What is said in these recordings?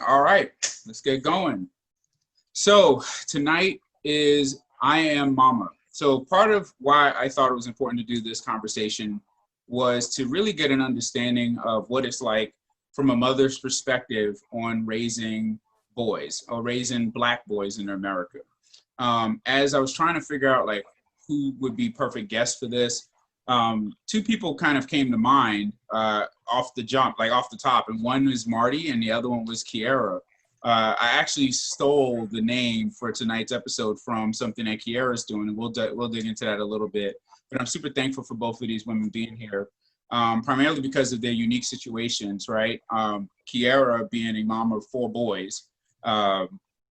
All right, let's get going. So tonight is I Am Mama. So part of why I thought it was important to do this conversation was to really get an understanding of what it's like from a mother's perspective on raising boys or raising Black boys in America. As I was trying to figure out like who would be perfect guests for this, two people kind of came to mind off the jump, like off the top, and one was Marty and the other one was Kierra. I actually stole the name for tonight's episode from something that Kierra's doing, and we'll dig into that a little bit. But I'm super thankful for both of these women being here, primarily because of their unique situations, right? Kierra being a mom of 4 boys.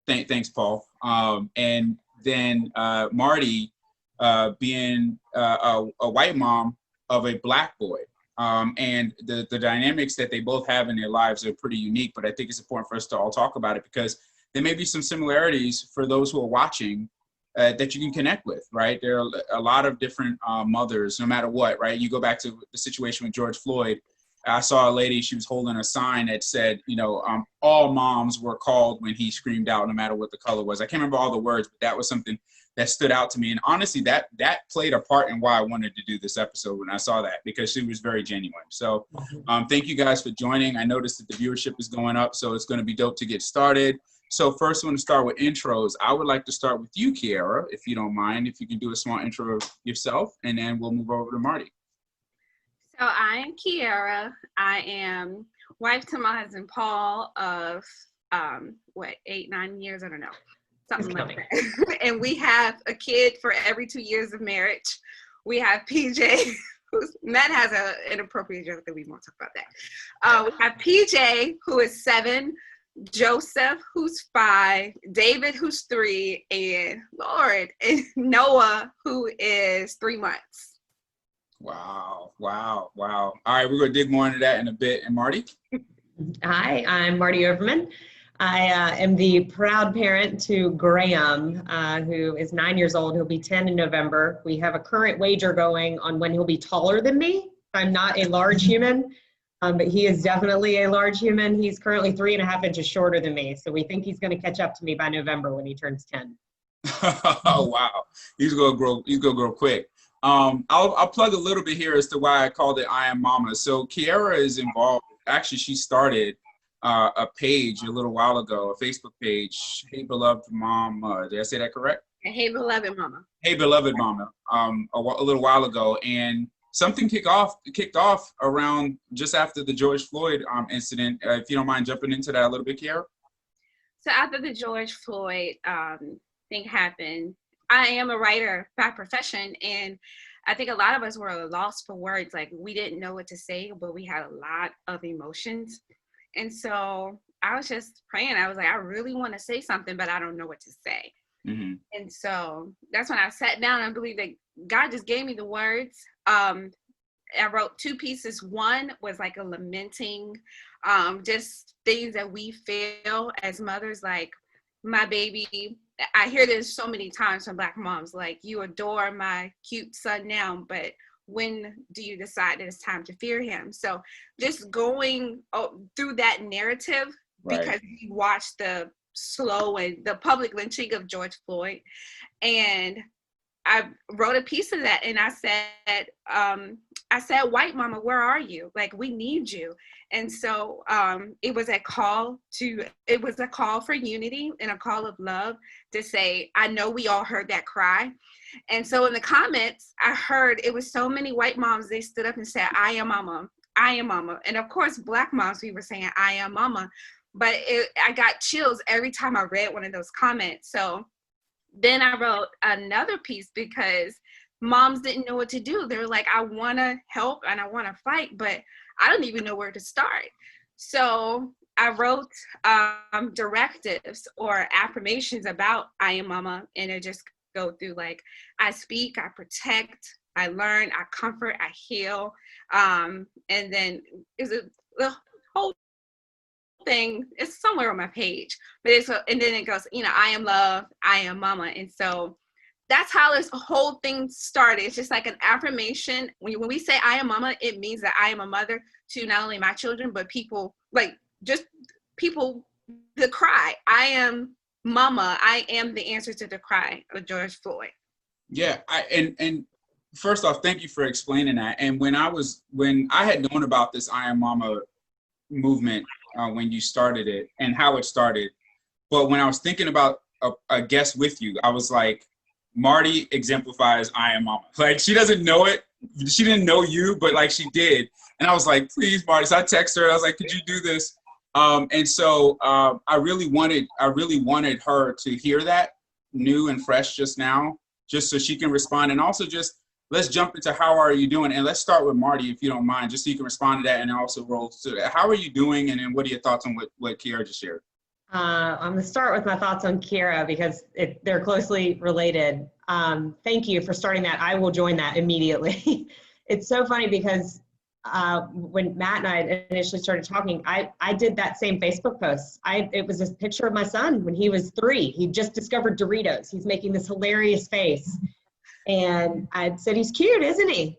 Thanks, Paul. And then Marty being a white mom of a Black boy. And the dynamics that they both have in their lives are pretty unique, but I think it's important for us to all talk about it because there may be some similarities for those who are watching that you can connect with, right? There are a lot of different mothers, no matter what, right? You go back to the situation with George Floyd. I saw a lady, she was holding a sign that said, all moms were called when he screamed out, no matter what the color was. I can't remember all the words, but that was something that stood out to me. And honestly, that played a part in why I wanted to do this episode when I saw that, because she was very genuine. So thank you guys for joining. I noticed that the viewership is going up, so it's going to be dope to get started. So first, I want to start with intros. I would like to start with you, Kierra, if you don't mind, if you can do a small intro of yourself, and then we'll move over to Marty. So I am Kierra. I am wife to my husband, Paul, of 8, 9 years? I don't know. Something like that. And we have a kid for every 2 years of marriage. We have PJ, Matt has an inappropriate joke that we won't talk about that. We have PJ, who is 7, Joseph, who's 5, David, who's 3, and Noah, who is 3 months. Wow. All right, we're going to dig more into that in a bit. And Marty? Hi, I'm Marty Overman. I am the proud parent to Graham, who is 9 years old. He'll be 10 in November. We have a current wager going on when he'll be taller than me. I'm not a large human, but he is definitely a large human. He's currently 3.5 inches shorter than me. So we think he's going to catch up to me by November when he turns 10. Oh, wow. He's going to grow quick. I'll plug a little bit here as to why I called it I Am Mama. So Kierra is involved. Actually, she started a page a little while ago, a Facebook page, Hey Beloved Mom. Did I say that correct? Hey Beloved Mama. Hey Beloved Mama. A little while ago, and something kicked off around just after the George Floyd incident. If you don't mind jumping into that a little bit, Kierra. So after the George Floyd thing happened, I am a writer by profession, and I think a lot of us were lost for words. Like, we didn't know what to say, but we had a lot of emotions. And so I was just praying. I was like, I really want to say something, but I don't know what to say. Mm-hmm. And so that's when I sat down. I believe that God just gave me the words. I wrote 2 pieces. One was like a lamenting, just things that we feel as mothers, like my baby. I hear this so many times from Black moms, like, you adore my cute son now, but when do you decide that it's time to fear him? So just going through that narrative, right, because we watched the slow and the public lynching of George Floyd. And I wrote a piece of that, and I said, white mama, where are you? Like, we need you. And so it was a call for unity and a call of love to say, I know we all heard that cry. And so in the comments, I heard it was so many white moms, they stood up and said, I am mama, I am mama. And of course, Black moms, we were saying, I am mama. But I got chills every time I read one of those comments. So then I wrote another piece because moms didn't know what to do. They were like, I want to help and I want to fight, but I don't even know where to start. So I wrote directives or affirmations about I am mama, and it just go through like, I speak, I protect, I learn, I comfort, I heal. And then the whole thing, it's somewhere on my page, but and then it goes, I am love, I am mama. And so that's how this whole thing started. It's just like an affirmation. When we say I am mama, it means that I am a mother to not only my children, but people, like just people the cry. I am mama. I am the answer to the cry of George Floyd. Yeah, and first off, thank you for explaining that. And when I had known about this I Am Mama movement when you started it and how it started, but when I was thinking about a guest with you, I was like, Marty exemplifies I Am Mama. Like, she doesn't know it. She didn't know you, but like she did. And I was like, please, Marty. So I texted her. I was like, could you do this? And so I really wanted her to hear that new and fresh just now, just so she can respond. And also just let's jump into how are you doing? And let's start with Marty, if you don't mind, just so you can respond to that and also roll to that. How are you doing? And then what are your thoughts on what Kierra just shared? I'm going to start with my thoughts on Kierra because they're closely related. Thank you for starting that. I will join that immediately. It's so funny because when Matt and I initially started talking, I did that same Facebook post. It was a picture of my son when he was 3. He just discovered Doritos. He's making this hilarious face. And I said, he's cute, isn't he?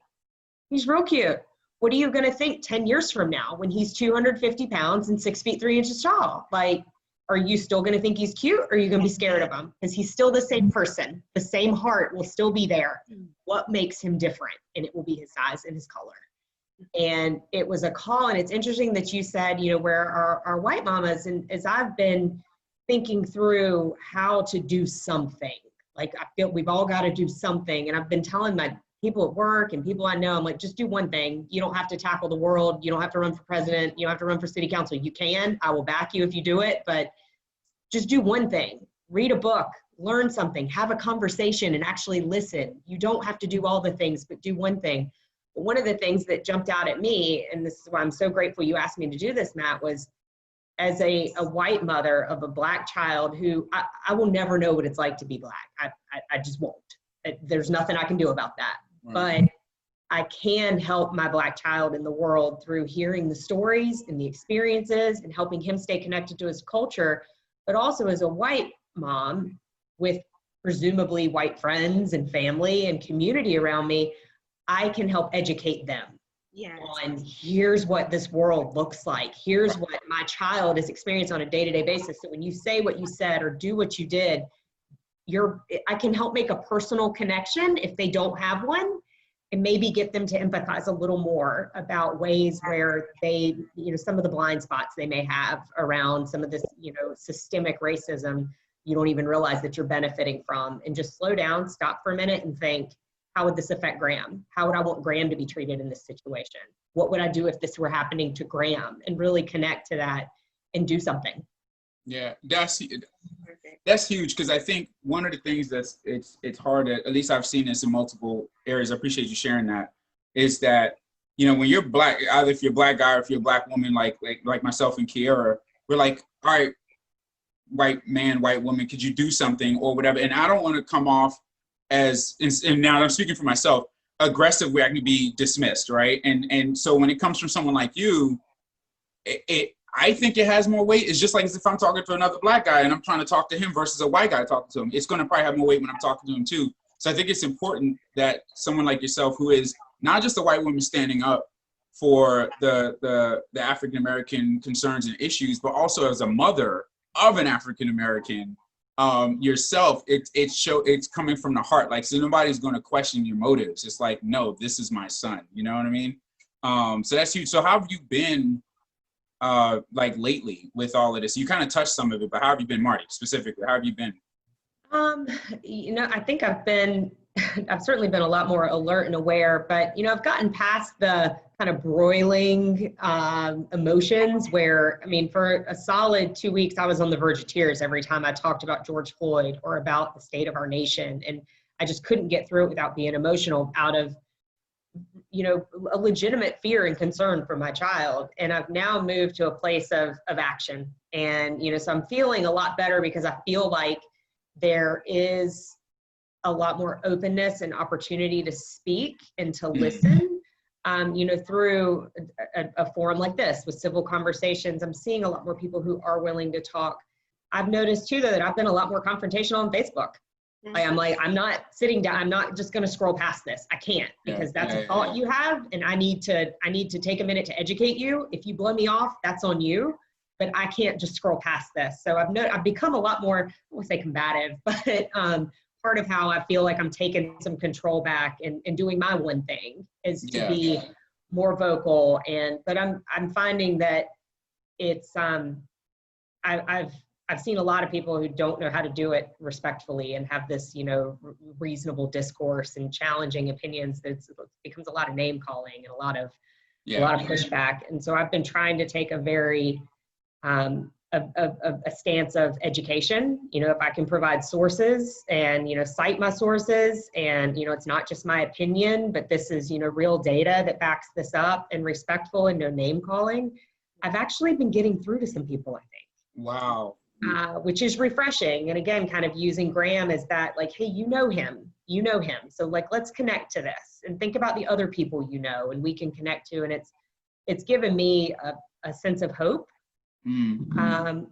He's real cute. What are you going to think 10 years from now when he's 250 pounds and 6 feet 3 inches tall? Like, are you still going to think he's cute, or are you going to be scared of him? Because he's still the same person. The same heart will still be there. What makes him different? And it will be his size and his color. And it was a call. And it's interesting that you said, you know, where our white mamas, and as I've been thinking through how to do something, like I feel we've all got to do something. And I've been telling my people at work and people I know, I'm like, just do one thing. You don't have to tackle the world. You don't have to run for president. You don't have to run for city council. You can. I will back you if you do it, but just do one thing. Read a book, learn something, have a conversation, and actually listen. You don't have to do all the things, but do one thing. But one of the things that jumped out at me, and this is why I'm so grateful you asked me to do this, Matt, was as a white mother of a Black child who I will never know what it's like to be Black. I just won't. There's nothing I can do about that. But I can help my Black child in the world through hearing the stories and the experiences and helping him stay connected to his culture, but also as a white mom with presumably white friends and family and community around me, I can help educate them on here's what this world looks like. Here's what my child is experiencing on a day-to-day basis. So when you say what you said or do what you did, I can help make a personal connection if they don't have one, and maybe get them to empathize a little more about ways where they, you know, some of the blind spots they may have around some of this, you know, systemic racism you don't even realize that you're benefiting from, and just slow down, stop for a minute and think, how would this affect Graham? How would I want Graham to be treated in this situation? What would I do if this were happening to Graham? And really connect to that and do something. Yeah, that's huge, because I think one of the things that's it's hard, at least I've seen this in multiple areas, I appreciate you sharing that, is that, you know, when you're Black, either if you're a Black guy or if you're a Black woman like myself and Kierra, we're like, all right, white man, white woman, could you do something or whatever? And I don't want to come off as, and now I'm speaking for myself, aggressive where I can be dismissed, right? And so when it comes from someone like you, I think it has more weight. It's just like as if I'm talking to another Black guy and I'm trying to talk to him versus a white guy talking to him. It's going to probably have more weight when I'm talking to him too. So I think it's important that someone like yourself, who is not just a white woman standing up for the African-American concerns and issues, but also as a mother of an African-American yourself, it's coming from the heart. Like, so nobody's going to question your motives. It's like, no, this is my son. You know what I mean? So that's huge. So how have you been like lately with all of this? You kind of touched some of it, but how have you been, Marty, specifically? How have you been? You know, I think I've certainly been a lot more alert and aware, but, you know, I've gotten past the kind of broiling emotions where, I mean, for a solid 2 weeks, I was on the verge of tears every time I talked about George Floyd or about the state of our nation. And I just couldn't get through it without being emotional out of, you know, a legitimate fear and concern for my child. And I've now moved to a place of action. And, you know, so I'm feeling a lot better because I feel like there is a lot more openness and opportunity to speak and to listen, you know, through a forum like this with civil conversations. I'm seeing a lot more people who are willing to talk. I've noticed too, though, that I've been a lot more confrontational on Facebook. I'm not sitting down. I'm not just going to scroll past this. I can't, because that's a thought you have, and I need to take a minute to educate you. If you blow me off, that's on you. but I can't just scroll past this. So I've become a lot more, I won't say combative, but part of how I feel like I'm taking some control back and doing my one thing is to be more vocal. But I'm finding that it's, I've seen a lot of people who don't know how to do it respectfully and have this, reasonable discourse and challenging opinions. It becomes a lot of name calling and a lot of pushback. And so I've been trying to take a very, a stance of education. If I can provide sources and, cite my sources and, it's not just my opinion, but this is, real data that backs this up and respectful and no name calling. I've actually been getting through to some people, I think. Wow. Which is refreshing. And again, kind of using Graham as that, like, hey, you know him. So like, let's connect to this and think about the other people, and we can connect to. And it's given me a sense of hope. Mm-hmm.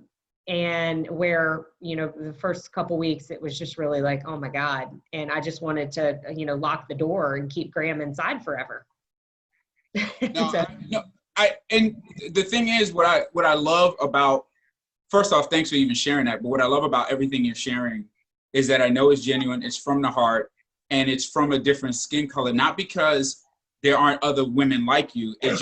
And where, the first couple weeks, it was just really like, oh my God. And I just wanted to, lock the door and keep Graham inside forever. And the thing is, what I love about, first off, thanks for even sharing that. But what I love about everything you're sharing is that I know it's genuine, it's from the heart, and it's from a different skin color, not because there aren't other women like you. It's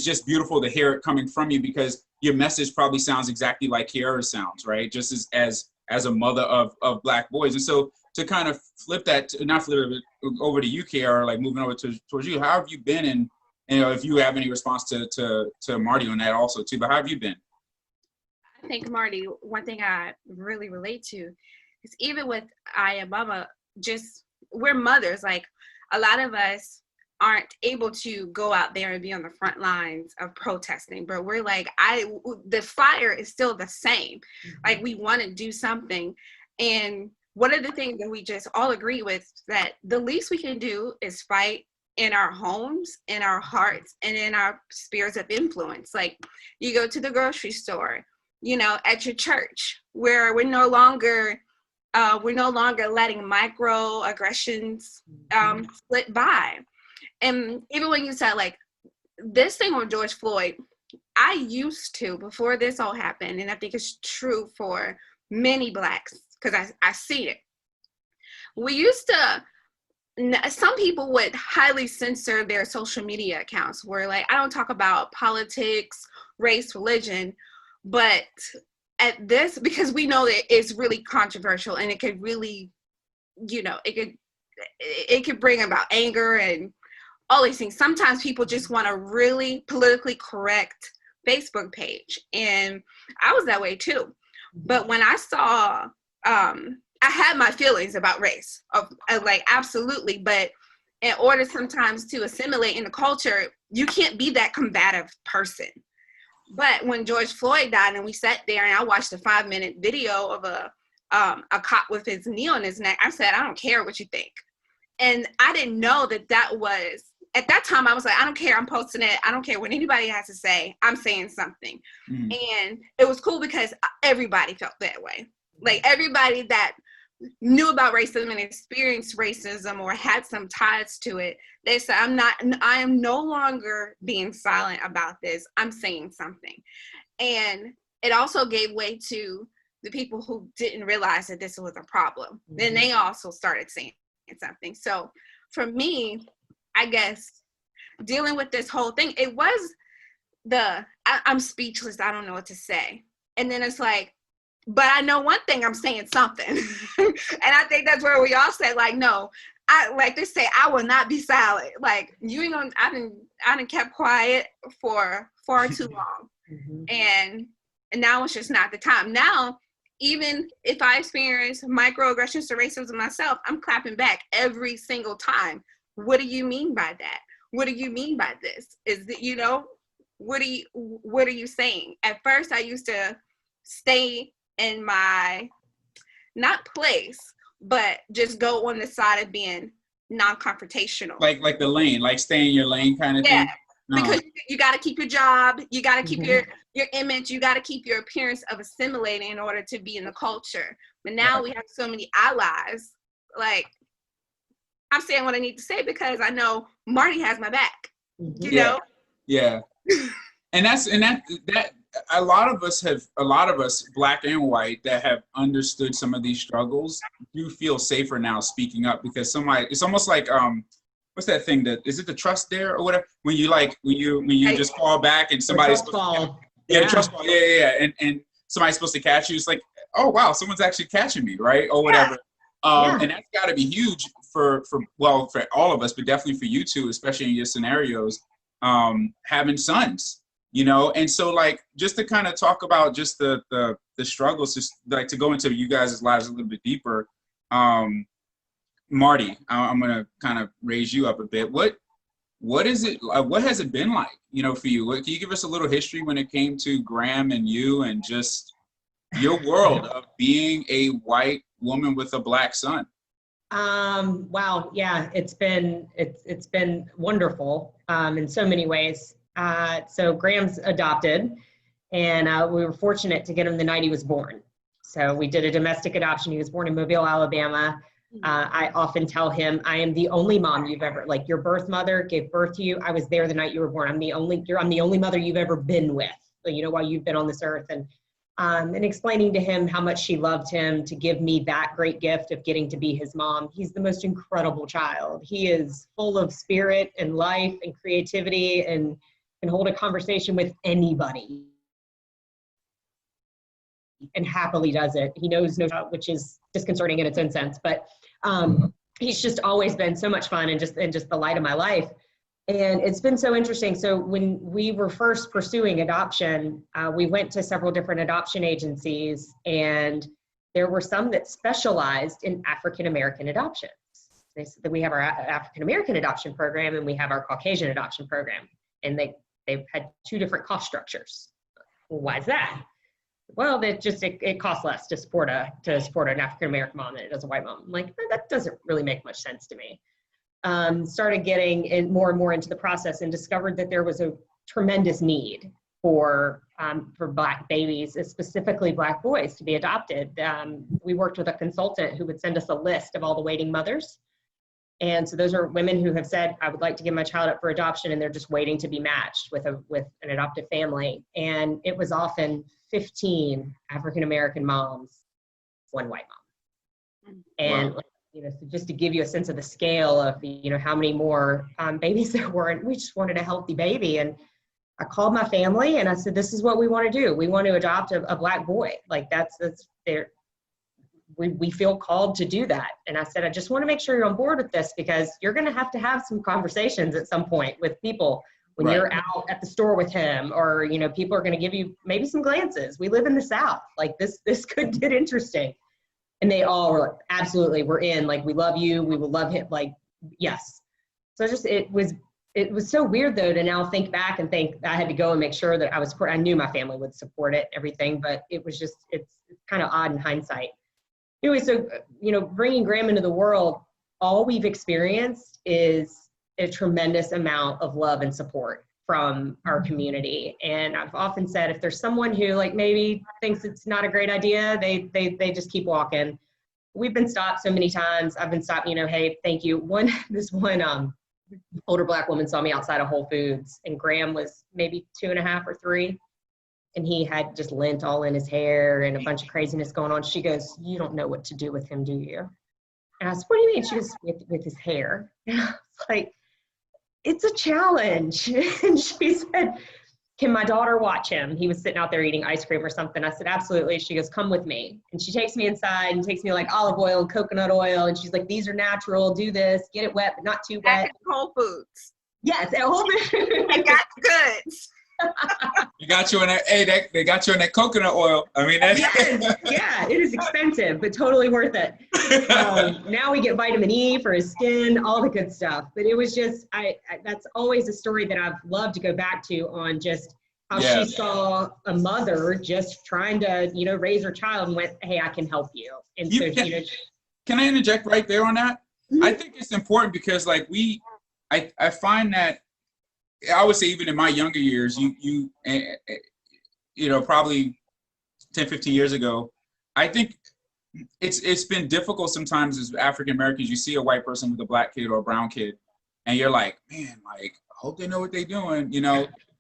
just beautiful to hear it coming from you, because your message probably sounds exactly like Kierra sounds, right? Just as a mother of Black boys. And so to kind of flip that, not flip it over to you, Kierra, like moving over towards you, how have you been? And if you have any response to Marty on that also too, but how have you been? I think, Marty, one thing I really relate to is even with I Am Mama, just we're mothers. Like, a lot of us aren't able to go out there and be on the front lines of protesting, but we're like, the fire is still the same. Like, we want to do something. And one of the things that we just all agree with, that the least we can do is fight in our homes, in our hearts, and in our spheres of influence. Like, you go to the grocery store, at your church, where we're no longer letting microaggressions slip by. And even when you said, like, this thing with George Floyd, I used to, before this all happened, and I think it's true for many Blacks, because I see it. We used to, some people would highly censor their social media accounts, where, like, I don't talk about politics, race, religion, but at this, because we know that it's really controversial and it could really, it could bring about anger and all these things. Sometimes people just want a really politically correct Facebook page. And I was that way too. But when I saw, I had my feelings about race, like, absolutely. But in order sometimes to assimilate in the culture, you can't be that combative person. But when George Floyd died and we sat there and I watched a 5-minute video of a cop with his knee on his neck, I said, I don't care what you think. And I didn't know that was, at that time, I was like, I don't care, I'm posting it. I don't care what anybody has to say. I'm saying something. Mm. And it was cool because everybody felt that way. Like, everybody that knew about racism and experienced racism or had some ties to it, they said, I am no longer being silent about this. I'm saying something. And it also gave way to the people who didn't realize that this was a problem. Mm-hmm. Then they also started saying something. So for me, I guess dealing with this whole thing, it was I'm speechless. I don't know what to say. And then it's like, but I know one thing, I'm saying something. And I think that's where we all say, like, no, I like they say, I will not be silent. Like, you ain't gonna, I didn't kept quiet for far too long. Mm-hmm. And now it's just not the time. Now, even if I experience microaggressions or racism myself, I'm clapping back every single time. What do you mean by that? What do you mean by this? Is that, what are you saying? At first, I used to stay in my, not place, but just go on the side of being non-confrontational. Like the lane, like stay in your lane kind of thing? No. Because you got to keep your job, you got to keep mm-hmm. your image, you got to keep your appearance of assimilating in order to be in the culture. But now we have so many allies. Like, I'm saying what I need to say because I know Marty has my back. Mm-hmm. You know? Yeah. And that a lot of us, black and white, that have understood some of these struggles do feel safer now speaking up, because it's almost like, what's that thing, that, is it the trust there or whatever? When you just fall back and somebody's trust fall. the trust fall, and somebody's supposed to catch you. It's like, oh wow, someone's actually catching me, right? Or whatever. And that's got to be huge for all of us, but definitely for you two, especially in your scenarios, having sons, you know. And so, like, just to kind of talk about just the struggles, just like to go into you guys' lives a little bit deeper. Marty, I'm gonna kind of raise you up a bit. What is it? What has it been like, you know, for you? Can you give us a little history when it came to Graham and you, and just your world of being a white woman with a black son? Wow, yeah, it's been wonderful in so many ways. So Graham's adopted, and we were fortunate to get him the night he was born. So we did a domestic adoption. He was born in Mobile, Alabama. I often tell him, I am the only mom you've ever, like, your birth mother gave birth to you. I was there the night you were born. I'm the only mother you've ever been with, you know, while you've been on this earth. And explaining to him how much she loved him to give me that great gift of getting to be his mom. He's the most incredible child. He is full of spirit and life and creativity, and can hold a conversation with anybody and happily does it. He knows no, which is disconcerting in its own sense, but he's just always been so much fun and just the light of my life. And it's been so interesting. So when we were first pursuing adoption, we went to several different adoption agencies, and there were some that specialized in African-American adoptions. They said that we have our African-American adoption program and we have our Caucasian adoption program. And they've had two different cost structures. Well, why is that? Well, it costs less to support an African-American mom than it does a white mom. I'm like, that doesn't really make much sense to me. Started getting in more and more into the process, and discovered that there was a tremendous need for Black babies, specifically Black boys, to be adopted. We worked with a consultant who would send us a list of all the waiting mothers. And so those are women who have said, I would like to give my child up for adoption, and they're just waiting to be matched with an adoptive family. And it was often 15 African-American moms, one white mom. And wow. You know, so just to give you a sense of the scale of how many more babies there were, and we just wanted a healthy baby. And I called my family and I said, this is what we want to do. We want to adopt a Black boy. Like that's there. We feel called to do that. And I said, I just want to make sure you're on board with this, because you're going to have some conversations at some point with people when right. You're out at the store with him, or, people are going to give you maybe some glances. We live in the South. Like this could get interesting. And they all were like, absolutely, we're in. Like, we love you. We will love him. Like, yes. So it was so weird though to now think back and think I had to go and make sure that I knew my family would support it, everything, but it was just, it's kind of odd in hindsight. Anyway, so, bringing Graham into the world, all we've experienced is a tremendous amount of love and support from our community. And I've often said, if there's someone who like maybe thinks it's not a great idea, they just keep walking. We've been stopped so many times. I've been stopped, hey, thank you. This one older Black woman saw me outside of Whole Foods, and Graham was maybe 2.5 or 3. And he had just lint all in his hair and a bunch of craziness going on. She goes, you don't know what to do with him, do you? And I said, what do you mean? She goes, with his hair. And I was like, it's a challenge. And she said, can my daughter watch him? He was sitting out there eating ice cream or something. I said, absolutely. She goes, come with me. And she takes me inside and takes me like olive oil and coconut oil. And she's like, these are natural, do this, get it wet, but not too wet. At Whole Foods. Yes, at Whole Foods. I got goods. You got you in that. Hey, they got you in that coconut oil. I mean, that's yeah, it is expensive, but totally worth it. Now we get vitamin E for his skin, all the good stuff. But it was just, that's always a story that I've loved to go back to, on just how she saw a mother just trying to, raise her child, and went, hey, I can help you. And can I interject right there on that? Mm-hmm. I think it's important because, like, I find that, I would say even in my younger years, you probably 10, 15 years ago, I think it's been difficult sometimes as African Americans. You see a white person with a Black kid or a brown kid, and you're like, man, like, I hope they know what they're doing,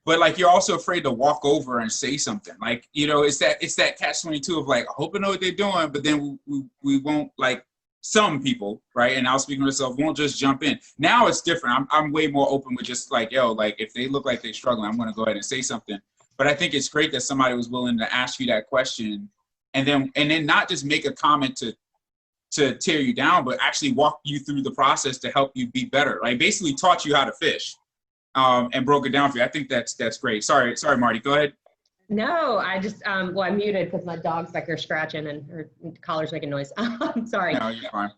but like you're also afraid to walk over and say something. Like, you know, it's that catch-22 of like, I hope I know what they're doing, but then we won't, like, some people, right? And I'll speak for myself, won't just jump in. Now it's different. I'm way more open with just like, yo, like if they look like they're struggling, I'm going to go ahead and say something. But I think it's great that somebody was willing to ask you that question, and then not just make a comment to tear you down, but actually walk you through the process to help you be better. Like basically taught you how to fish, and broke it down for you. I think that's great. Sorry, Marty, go ahead. No, I just, well, I'm muted because my dog's back there scratching and her collar's making noise. I'm sorry. No, you're fine.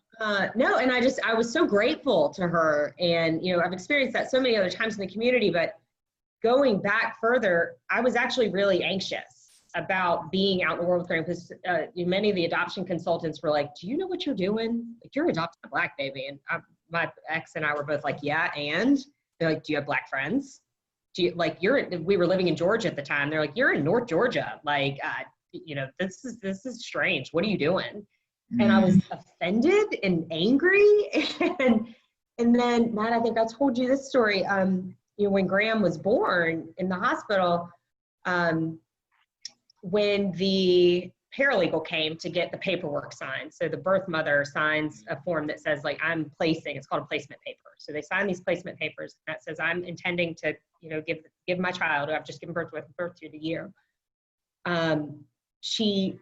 No, and I was so grateful to her. And, you know, I've experienced that so many other times in the community, but going back further, I was actually really anxious about being out in the world with Graham because many of the adoption consultants were like, do you know what you're doing? Like, you're adopting a Black baby. And my ex and I were both like, yeah, and they're like, do you have Black friends? Do you, like, we were living in Georgia at the time. They're like, you're in North Georgia. Like, you know, this is strange. What are you doing? And I was offended and angry. And then, Matt, I think I told you this story. You know, when Graham was born in the hospital, when the paralegal came to get the paperwork signed, so the birth mother signs a form that says, like, I'm placing, it's called a placement paper. So they sign these placement papers that says, I'm intending to, you know, give my child, who I've just given birth to the year. She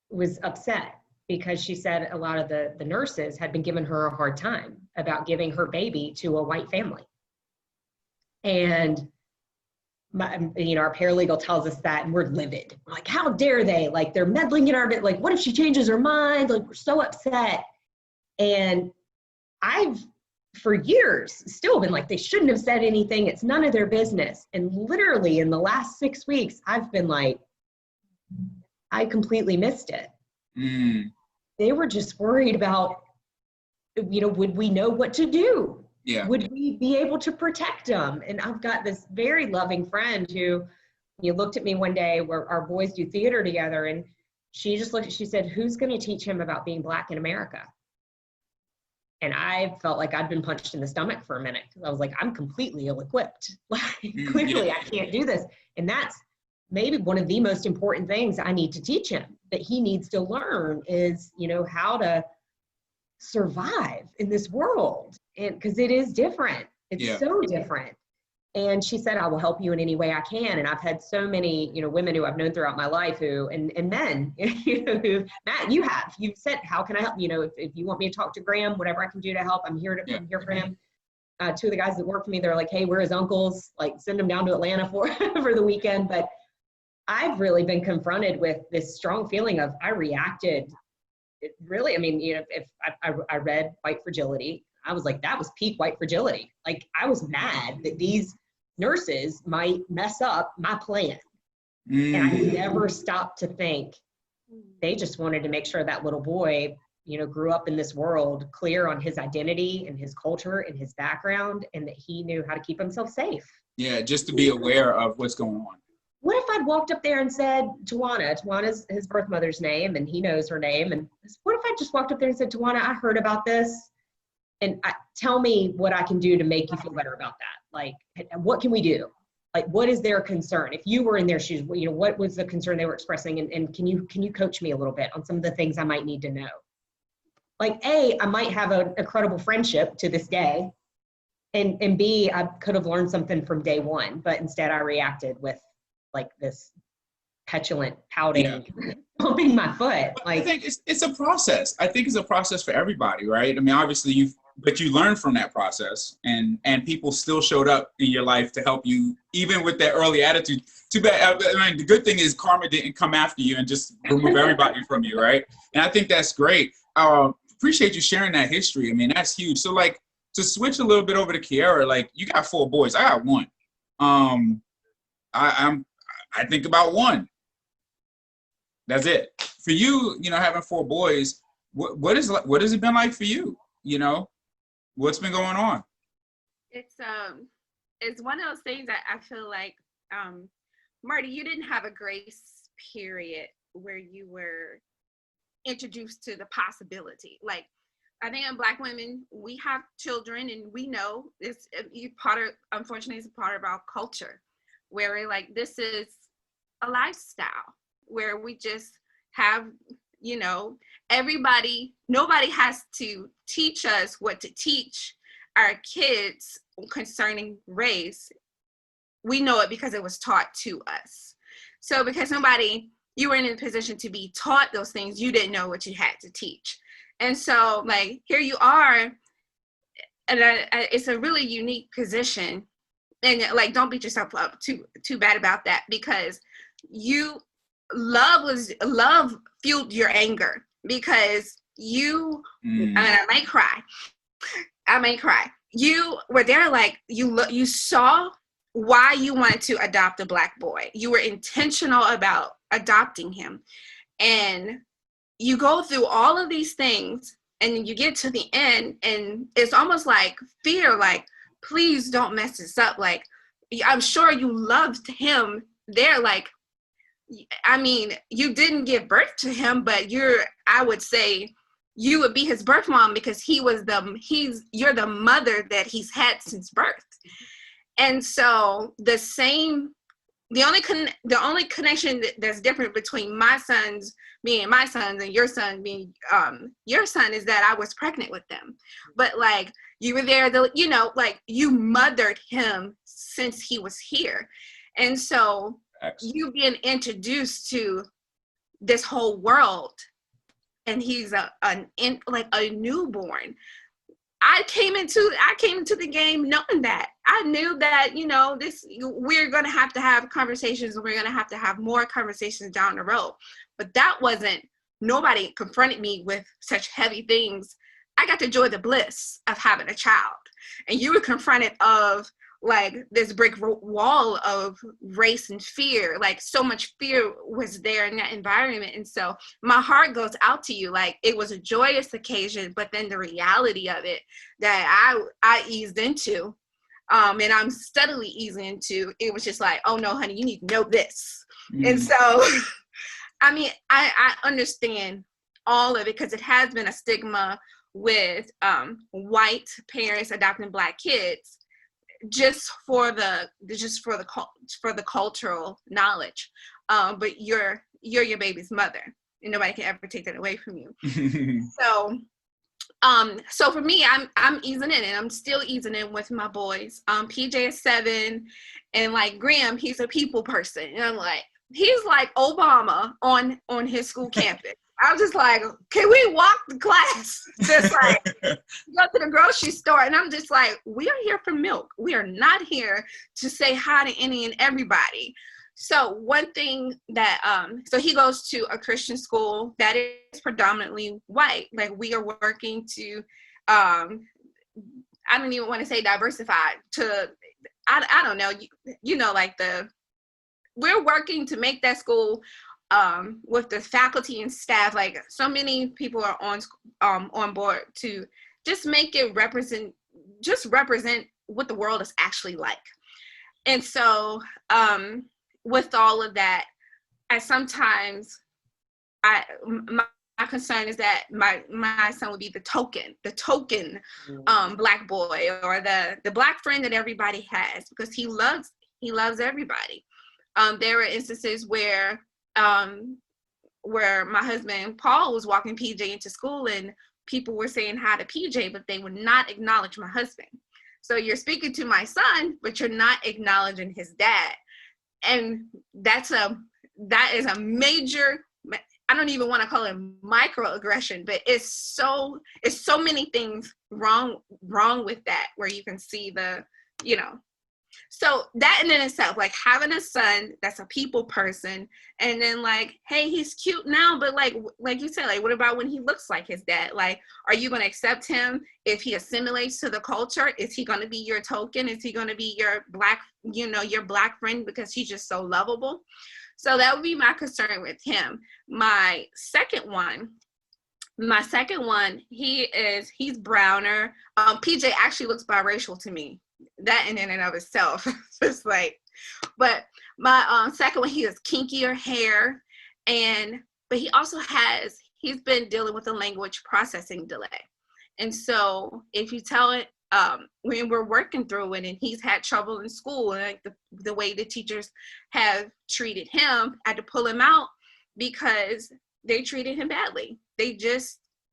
was upset because she said a lot of the nurses had been giving her a hard time about giving her baby to a white family. And you know, our paralegal tells us that, and we're livid. We're like, how dare they? Like, they're meddling in our, like, what if she changes her mind? Like, we're so upset. And I've, for years, still been like, they shouldn't have said anything. It's none of their business. And literally in the last 6 weeks, I've been like, I completely missed it. They were just worried about, you know, would we know what to do? Yeah. Would we be able to protect them? And I've got this very loving friend who, you looked at me one day where our boys do theater together, and she just looked, she said, who's going to teach him about being Black in America? And I felt like I'd been punched in the stomach for a minute. I was like, I'm completely ill-equipped. Like, clearly I can't do this. And that's maybe one of the most important things I need to teach him, that he needs to learn is, you know, how to survive in this world. And because it is different. It's so different. And she said, I will help you in any way I can. And I've had so many, you know, women who I've known throughout my life who, and men, you know, who, Matt, you've said, how can I help? You know, if you want me to talk to Graham, whatever I can do to help, I'm here for him. Two of the guys that work for me, they're like, hey, we're his uncles, like send them down to Atlanta for the weekend. But I've really been confronted with this strong feeling of, I reacted. It really, I mean, you know, if I read White Fragility, I was like, that was peak white fragility. Like, I was mad that these nurses might mess up my plan. And I never stopped to think they just wanted to make sure that little boy, you know, grew up in this world clear on his identity and his culture and his background, and that he knew how to keep himself safe. Yeah, just to be aware of what's going on. What if I'd walked up there and said, Tawana's his birth mother's name, and he knows her name. And what if I just walked up there and said, Tawana, I heard about this. And tell me what I can do to make you feel better about that. Like, what can we do? Like, what is their concern? If you were in their shoes, you know, what was the concern they were expressing? And can you coach me a little bit on some of the things I might need to know? Like, A, I might have an incredible friendship to this day. And B, I could have learned something from day one, but instead I reacted with like this petulant pouting, pumping my foot. Like, I think it's a process. I think it's a process for everybody, right? I mean, obviously but you learn from that process, and people still showed up in your life to help you, even with that early attitude. Too bad. I mean, the good thing is karma didn't come after you and just remove everybody from you, right? And I think that's great. Appreciate you sharing that history. I mean, that's huge. So, like, to switch a little bit over to Kierra, like, you got 4 boys. I got 1. I think about 1. That's it. For you, you know, having 4 boys, what has it been like for you? You know, what's been going on? It's one of those things that I feel like, Marty, you didn't have a grace period where you were introduced to the possibility. Like, I think in Black women, we have children, and we know unfortunately, it's a part of our culture, where we're like, this is a lifestyle where we just have, you know, nobody has to teach us what to teach our kids concerning race. We know it because it was taught to us. So because you were in a position to be taught those things, you didn't know what you had to teach. And so like, here you are, and it's a really unique position. And like, don't beat yourself up too bad about that, because love fueled your anger, because and I may cry. You were there, like you saw why you wanted to adopt a Black boy. You were intentional about adopting him, and you go through all of these things, and you get to the end, and it's almost like fear, like, please don't mess this up. Like, I'm sure you loved him there. Like, I mean, you didn't give birth to him, but I would say you would be his birth mom, because you're the mother that he's had since birth. And so the only connection that's different between my sons being my sons and your son being your son is that I was pregnant with them. But like, you were there, you know, like, you mothered him since he was here. And so you being introduced to this whole world, and he's a newborn. I came into the game knowing that. I knew that, you know, we're going to have conversations, and we're going to have more conversations down the road. But nobody confronted me with such heavy things. I got to enjoy the bliss of having a child. And you were confronted of like this brick wall of race and fear. Like, so much fear was there in that environment. And so my heart goes out to you. Like, it was a joyous occasion, but then the reality of it that I eased into, and I'm steadily easing into, it was just like, oh no, honey, you need to know this. And so, I mean, I understand all of it, because it has been a stigma with white parents adopting Black kids, just for the cultural knowledge, but you're your baby's mother, and nobody can ever take that away from you. So for me, I'm easing in, and I'm still easing in with my boys. PJ is 7, and like Graham, he's a people person, and I'm like, he's like Obama on his school campus. I'm just like, can we walk the class? Just like, go to the grocery store. And I'm just like, we are here for milk. We are not here to say hi to any and everybody. So one thing that, so he goes to a Christian school that is predominantly white. Like, we are working to, I don't even want to say diversify, to, I don't know, you know, like we're working to make that school, with the faculty and staff, like, so many people are on board to just make it represent what the world is actually like. And so with all of that, my concern is that my son would be the token Black boy, or the Black friend that everybody has, because he loves everybody. There were instances where my husband Paul was walking PJ into school, and people were saying hi to PJ, but they would not acknowledge my husband. So you're speaking to my son, but you're not acknowledging his dad. And that is a major, I don't even want to call it microaggression, but it's so many things wrong with that, where you can see so that in itself, like, having a son that's a people person, and then like, hey, he's cute now, but like you said, like, what about when he looks like his dad? Like, are you going to accept him if he assimilates to the culture? Is he going to be your token? Is he going to be your Black friend because he's just so lovable? So that would be my concern with him. My second one, he's browner. PJ actually looks biracial to me. That in and of itself, just like, but my second one, he has kinkier hair, but he's been dealing with a language processing delay. And so if you tell it, when we're working through it and he's had trouble in school, and like the way the teachers have treated him, I had to pull him out because they treated him badly.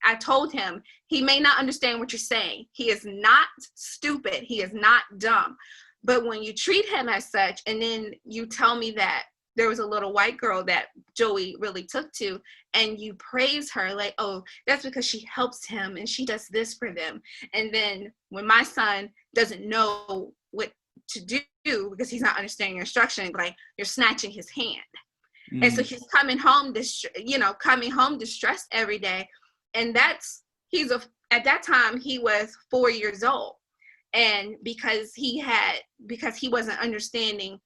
I told him, he may not understand what you're saying. He is not stupid. He is not dumb. But when you treat him as such, and then you tell me that there was a little white girl that Joey really took to, and you praise her like, oh, that's because she helps him and she does this for them. And then when my son doesn't know what to do because he's not understanding your instruction, like, you're snatching his hand. And so he's coming home distressed every day. And at that time he was 4 years old. And because he wasn't understanding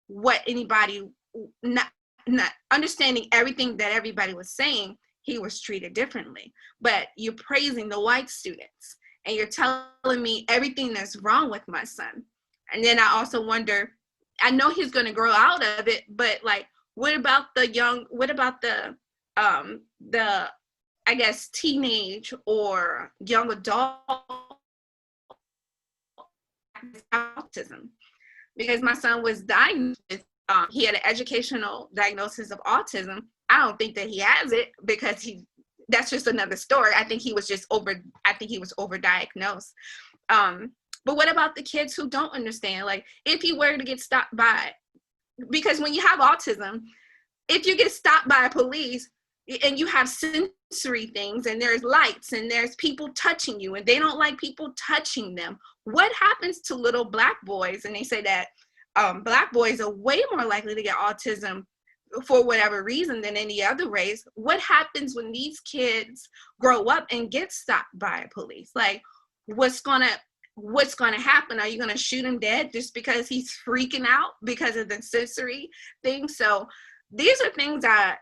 what anybody, not understanding everything that everybody was saying, he was treated differently. But you're praising the white students and you're telling me everything that's wrong with my son. And then I also wonder, I know he's going to grow out of it, but like, what about the I guess teenage or young adult autism? Because my son was diagnosed with, he had an educational diagnosis of autism. I don't think that he has it because that's just another story. I think he was overdiagnosed. But what about the kids who don't understand? Like, if he were to get stopped by, because when you have autism, if you get stopped by police and you have sensory things and there's lights and there's people touching you and they don't like people touching them, what happens to little black boys? And they say that black boys are way more likely to get autism for whatever reason than any other race. What happens when these kids grow up and get stopped by police? Like, what's gonna happen? Are you gonna shoot him dead just because he's freaking out because of the sensory thing? So these are things that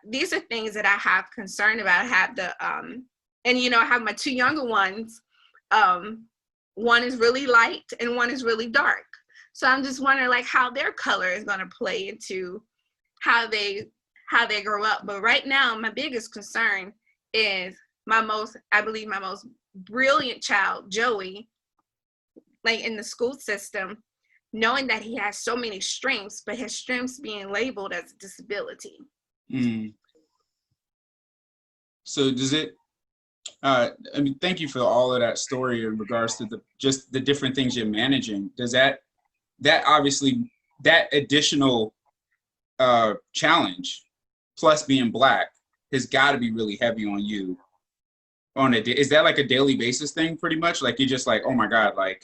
I have concern about. I have I have my two younger ones. One is really light and one is really dark. So I'm just wondering like how their color is gonna play into how they grow up. But right now, my biggest concern is my most brilliant child, Joey, like in the school system, knowing that he has so many strengths, but his strengths being labeled as a disability. So does it, thank you for all of that story in regards to the different things you're managing. Does that obviously, that additional challenge plus being black has got to be really heavy on you is that like a daily basis thing pretty much? Like you're just like, oh my God, like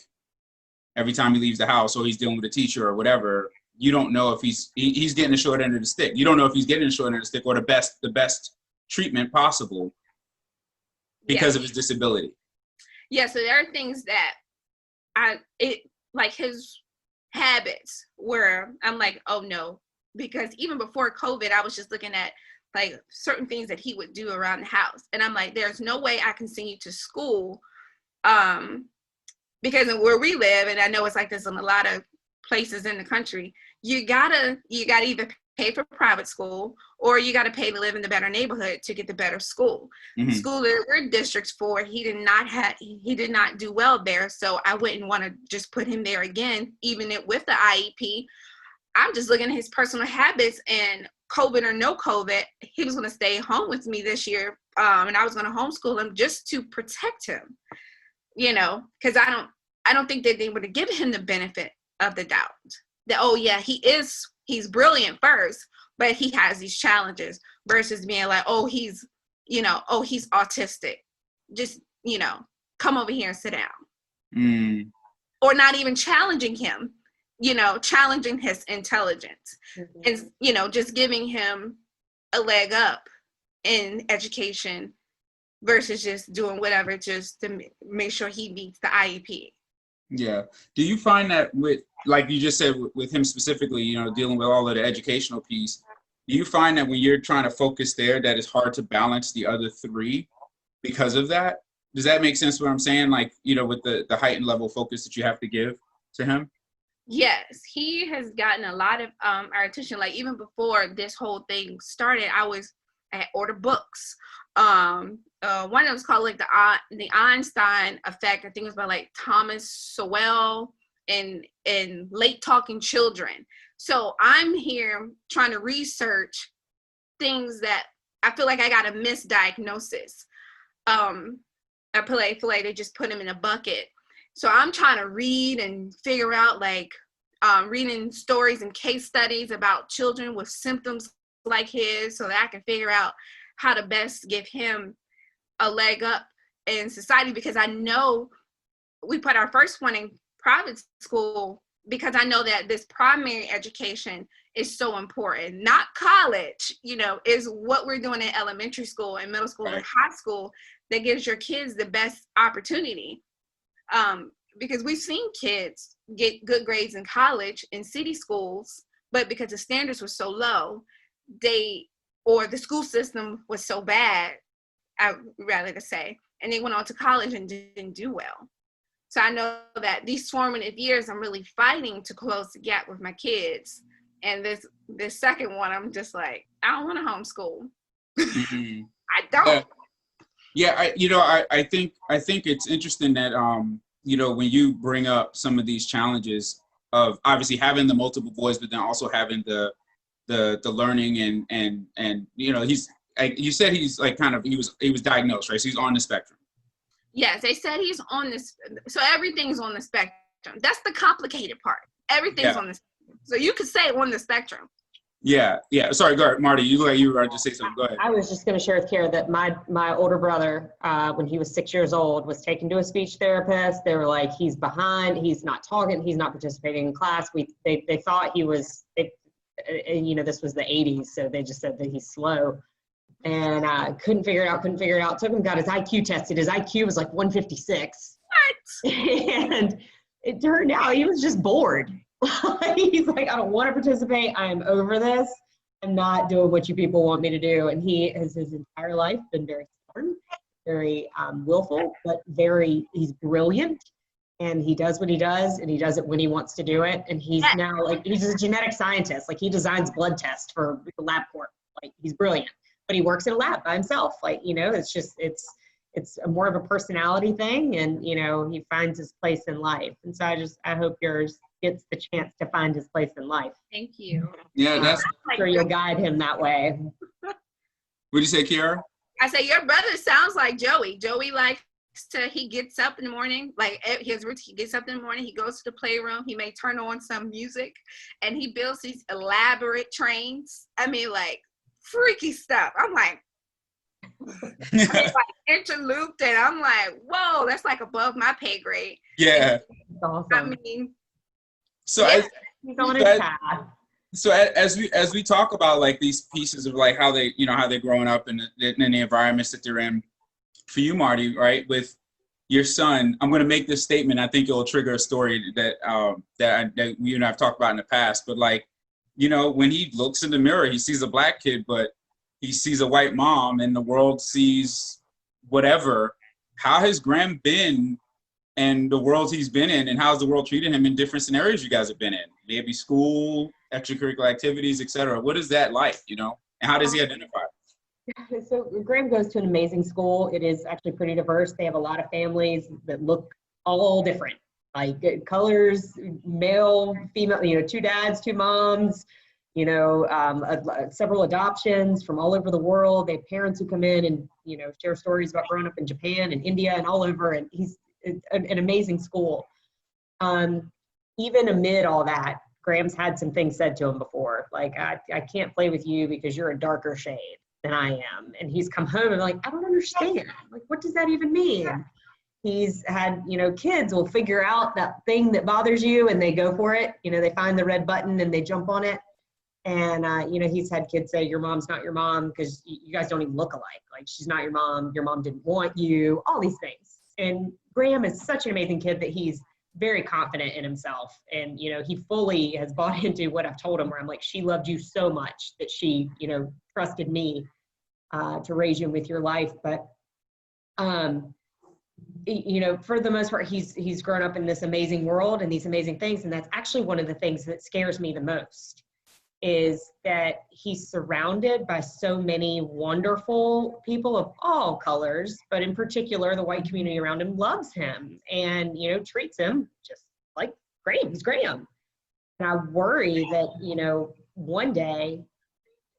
every time he leaves the house or he's dealing with a teacher or whatever, you don't know if he's getting the short end of the stick. You don't know if he's getting the short end of the stick or the best treatment possible because of his disability. Yeah, so there are things that like his habits where I'm like, oh no, because even before COVID, I was just looking at like certain things that he would do around the house. And I'm like, there's no way I can send you to school because of where we live, and I know it's like this in a lot of places in the country, you gotta either pay for private school or you gotta pay to live in the better neighborhood to get the better school. Mm-hmm. School that we're districts for, he did not do well there, so I wouldn't want to just put him there again, even with the IEP. I'm just looking at his personal habits, and COVID or no COVID, he was going to stay home with me this year, and I was going to homeschool him just to protect him, because I don't think that they would have given him the benefit of the doubt that, oh yeah, he's brilliant first, but he has these challenges, versus being like, oh, he's autistic, just come over here and sit down. Or not even challenging him, challenging his intelligence, and just giving him a leg up in education versus just doing whatever just to make sure he meets the IEP. Yeah. Do you find that with, like you just said, with him specifically, dealing with all of the educational piece, do you find that when you're trying to focus there, that it's hard to balance the other three because of that? Does that make sense what I'm saying? Like, with the heightened level of focus that you have to give to him? Yes, he has gotten a lot of our attention. Like even before this whole thing started, I was I ordered books. One of them was called like the Einstein Effect. I think it was by like Thomas Sowell and Late Talking Children. So I'm here trying to research things that I feel like I got a misdiagnosis. I feel like they just put them in a bucket. So I'm trying to read and figure out, like, reading stories and case studies about children with symptoms like his, so that I can figure out how to best give him a leg up in society, because I know we put our first one in private school because I know that this primary education is so important. Not college, is what we're doing in elementary school and middle school and high school that gives your kids the best opportunity. Because we've seen kids get good grades in college in city schools, but because the standards were so low, or the school system was so bad, I would rather to say, and they went on to college and didn't do well. So I know that these formative years, I'm really fighting to close the gap with my kids. And this second one, I'm just like, I don't want to homeschool. Mm-hmm. I don't. I think it's interesting that when you bring up some of these challenges of obviously having the multiple boys, but then also having the learning and you said he's like he was diagnosed, right? So he's on the spectrum. Yes, they said he's on this. So everything's on the spectrum. That's the complicated part. Everything's on the spectrum. So you could say on the spectrum. Yeah. Sorry, go ahead, Marty. You were about to say something. Go ahead. I was just going to share with Kierra that my older brother, when he was 6 years old, was taken to a speech therapist. They were like, he's behind, he's not talking, he's not participating in class. They thought he was, this was the 80s, so they just said that he's slow. And couldn't figure it out. Took him, got his IQ tested. His IQ was like 156. What? And it turned out he was just bored. He's like, I don't want to participate. I'm over this. I'm not doing what you people want me to do. And he has his entire life been very stubborn, very willful, but he's brilliant. And he does what he does, and he does it when he wants to do it. And he's now he's a genetic scientist. Like, he designs blood tests for the LabCorp. Like, he's brilliant. But he works in a lab by himself. It's more of a personality thing, and he finds his place in life. And so I hope yours gets the chance to find his place in life. Thank you. Yeah, that's sure you'll guide him that way. What'd you say, Kierra? I say your brother sounds like Joey. Joey he gets up in the morning, he gets up in the morning, he goes to the playroom, he may turn on some music, and he builds these elaborate trains. I mean, freaky stuff. I'm like, interlooped, and I'm like, whoa, that's above my pay grade. Yeah. Awesome. I mean, so he's on his path. So as we talk about these pieces of how they're growing up in the environments that they're in, for you, Marty, right, with your son, I'm going to make this statement. I think it will trigger a story that you and I've talked about in the past, but when he looks in the mirror, he sees a black kid, but he sees a white mom, and the world sees whatever. How has Graham been and the world he's been in, and how's the world treated him in different scenarios you guys have been in? Maybe school, extracurricular activities, etc. What is that like, and how does he identify? So Graham goes to an amazing school. It is actually pretty diverse. They have a lot of families that look all different. Colors, male, female, 2 dads, 2 moms, several adoptions from all over the world. They have parents who come in and, share stories about growing up in Japan and India and all over. And he's an amazing school. Even amid all that, Graham's had some things said to him before, I can't play with you because you're a darker shade than I am. And he's come home and I don't understand. What does that even mean? He's had, kids will figure out that thing that bothers you and they go for it. They find the red button and they jump on it. And, he's had kids say, your mom's not your mom because you guys don't even look alike. She's not your mom didn't want you, all these things. And Graham is such an amazing kid that he's very confident in himself. And, he fully has bought into what I've told him, where I'm like, she loved you so much that she, trusted me to raise you with your life. But, for the most part, he's grown up in this amazing world and these amazing things. And that's actually one of the things that scares me the most is that he's surrounded by so many wonderful people of all colors, but in particular, the white community around him loves him and, you know, treats him just like Graham. He's Graham. And I worry that, you know, one day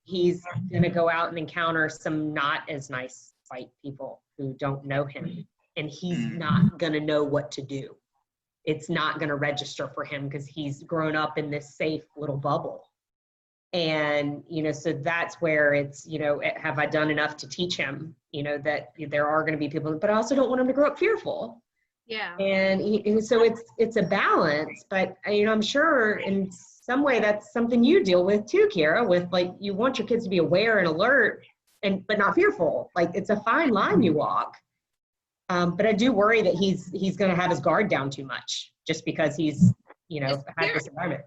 he's going to go out and encounter some not as nice white people who don't know him, and he's not going to know what to do. It's not going to register for him because he's grown up in this safe little bubble. And, you know, so that's where it's, you know, have I done enough to teach him, you know, that there are going to be people, but I also don't want him to grow up fearful. Yeah. And so it's a balance, but, you know, I'm sure in some way that's something you deal with too, Kierra, with like, you want your kids to be aware and alert but not fearful. Like, it's a fine line you walk. But I do worry that he's going to have his guard down too much just because he's, you know, had this environment.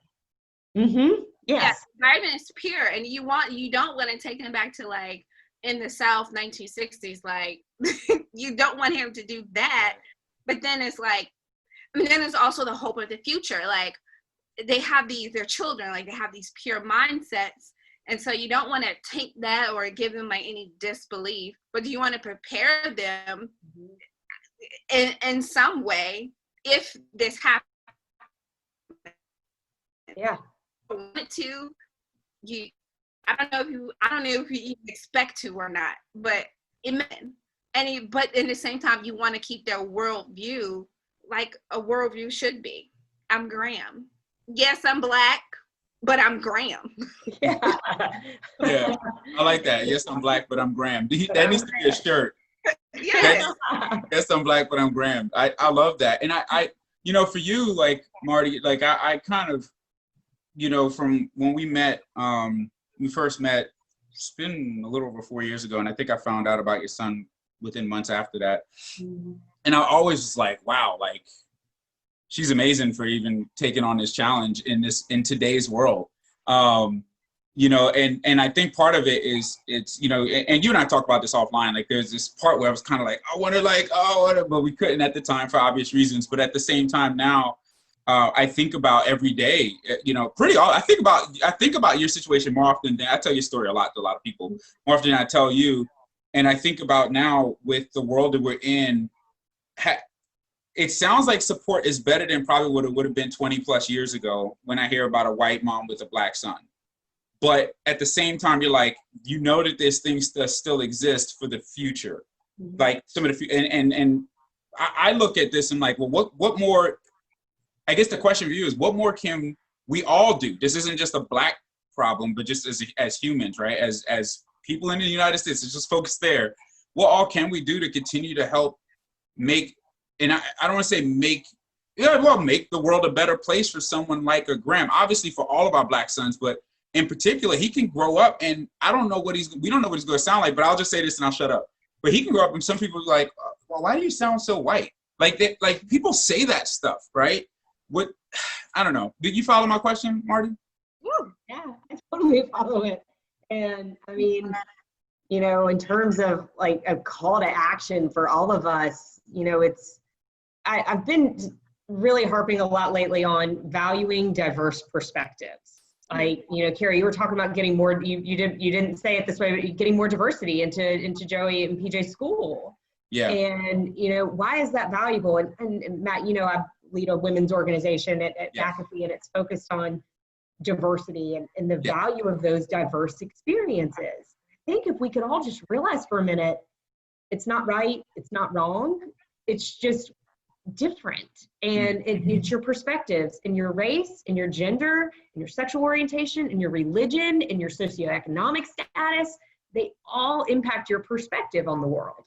Mm-hmm. Yes. Environment is pure, and you don't want to take him back to like in the South 1960s. Like, you don't want him to do that. But then it's like, I mean, then there's also the hope of the future. Like, they have their children, like they have these pure mindsets, and so you don't want to take that or give them like any disbelief, but you want to prepare them in some way if this happens. Yeah. I don't know if you even expect to or not, but but in the same time, you want to keep their worldview like a worldview should be. I'm Graham. Yes, I'm Black, but I'm Graham. Yeah. Yeah, I like that. Yes, I'm Black, but I'm Graham. That needs to be a shirt. Yes. Yes, I'm Black, but I'm Graham. I love that. And I you know, for you, like Marty, like I kind of, you know, from when we first met, it's been a little over 4 years ago, and I think I found out about your son within months after that. Mm-hmm. And I always was like, wow, like, she's amazing for even taking on this challenge in today's world. You know, and I think part of it is it's, you know, and you and I talked about this offline, like there's this part where I was kind of like, I want to like, but we couldn't at the time for obvious reasons. But at the same time now, I think about every day, you know, I think about your situation more often than I tell your story a lot to a lot of people, more often than I tell you. And I think about now with the world that we're in, it sounds like support is better than probably what it would have been 20 plus years ago when I hear about a white mom with a Black son. But at the same time, you're like, you know that there's things that still exist for the future. Mm-hmm. Like some of the, and I look at this and like, well, what more, I guess the question for you is, what more can we all do? This isn't just a Black problem, but just as humans, right? As people in the United States, let's just focus there. What all can we do to continue to help make, and I don't want to say make the world a better place for someone like a Graham, obviously for all of our Black sons, but in particular, he can grow up and we don't know what he's going to sound like, but I'll just say this and I'll shut up. But he can grow up and some people are like, well, why do you sound so white? Like people say that stuff, right? I don't know. Did you follow my question, Marty? Yeah, I totally follow it. And I mean, you know, in terms of like a call to action for all of us, you know, I've been really harping a lot lately on valuing diverse perspectives. Like, you know, Kierra, you were talking about getting more, you didn't say it this way, but getting more diversity into Joey and PJ's school. Yeah. And, you know, why is that valuable? And Matt, you know, I lead a women's organization at McAfee, and it's focused on diversity and the value of those diverse experiences. I think if we could all just realize for a minute, it's not right, it's not wrong, it's just different. And it's your perspectives and your race and your gender and your sexual orientation and your religion and your socioeconomic status, they all impact your perspective on the world.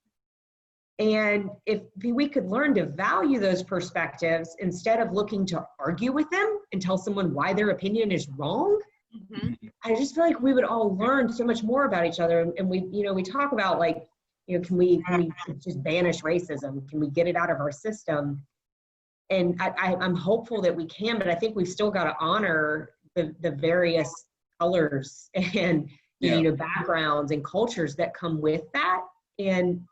And if we could learn to value those perspectives instead of looking to argue with them and tell someone why their opinion is wrong, I just feel like we would all learn so much more about each other. And we talk about like, you know, can we just banish racism? Can we get it out of our system? And I'm hopeful that we can, but I think we've still got to honor the various colors and you know, backgrounds and cultures that come with that. And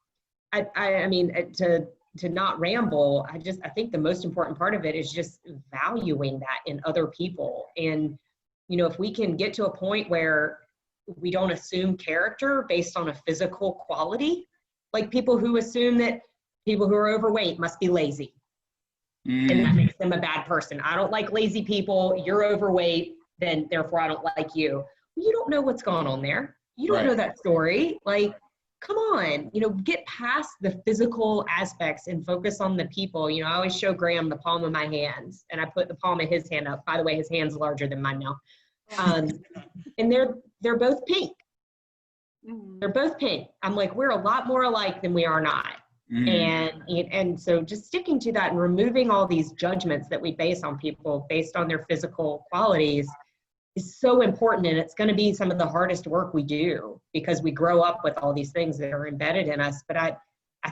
I mean, to not ramble, I think the most important part of it is just valuing that in other people. And you know, if we can get to a point where we don't assume character based on a physical quality, like people who assume that people who are overweight must be lazy. And that makes them a bad person. I don't like lazy people. You're overweight, then therefore I don't like you. You don't know what's going on there. You don't know that story. Like, come on, you know, get past the physical aspects and focus on the people. You know, I always show Graham the palm of my hands, and I put the palm of his hand up. By the way, his hand's larger than mine now. And they're both pink. They're both pink. I'm like, we're a lot more alike than we are not. And so just sticking to that and removing all these judgments that we base on people based on their physical qualities is so important. And it's going to be some of the hardest work we do because we grow up with all these things that are embedded in us. But I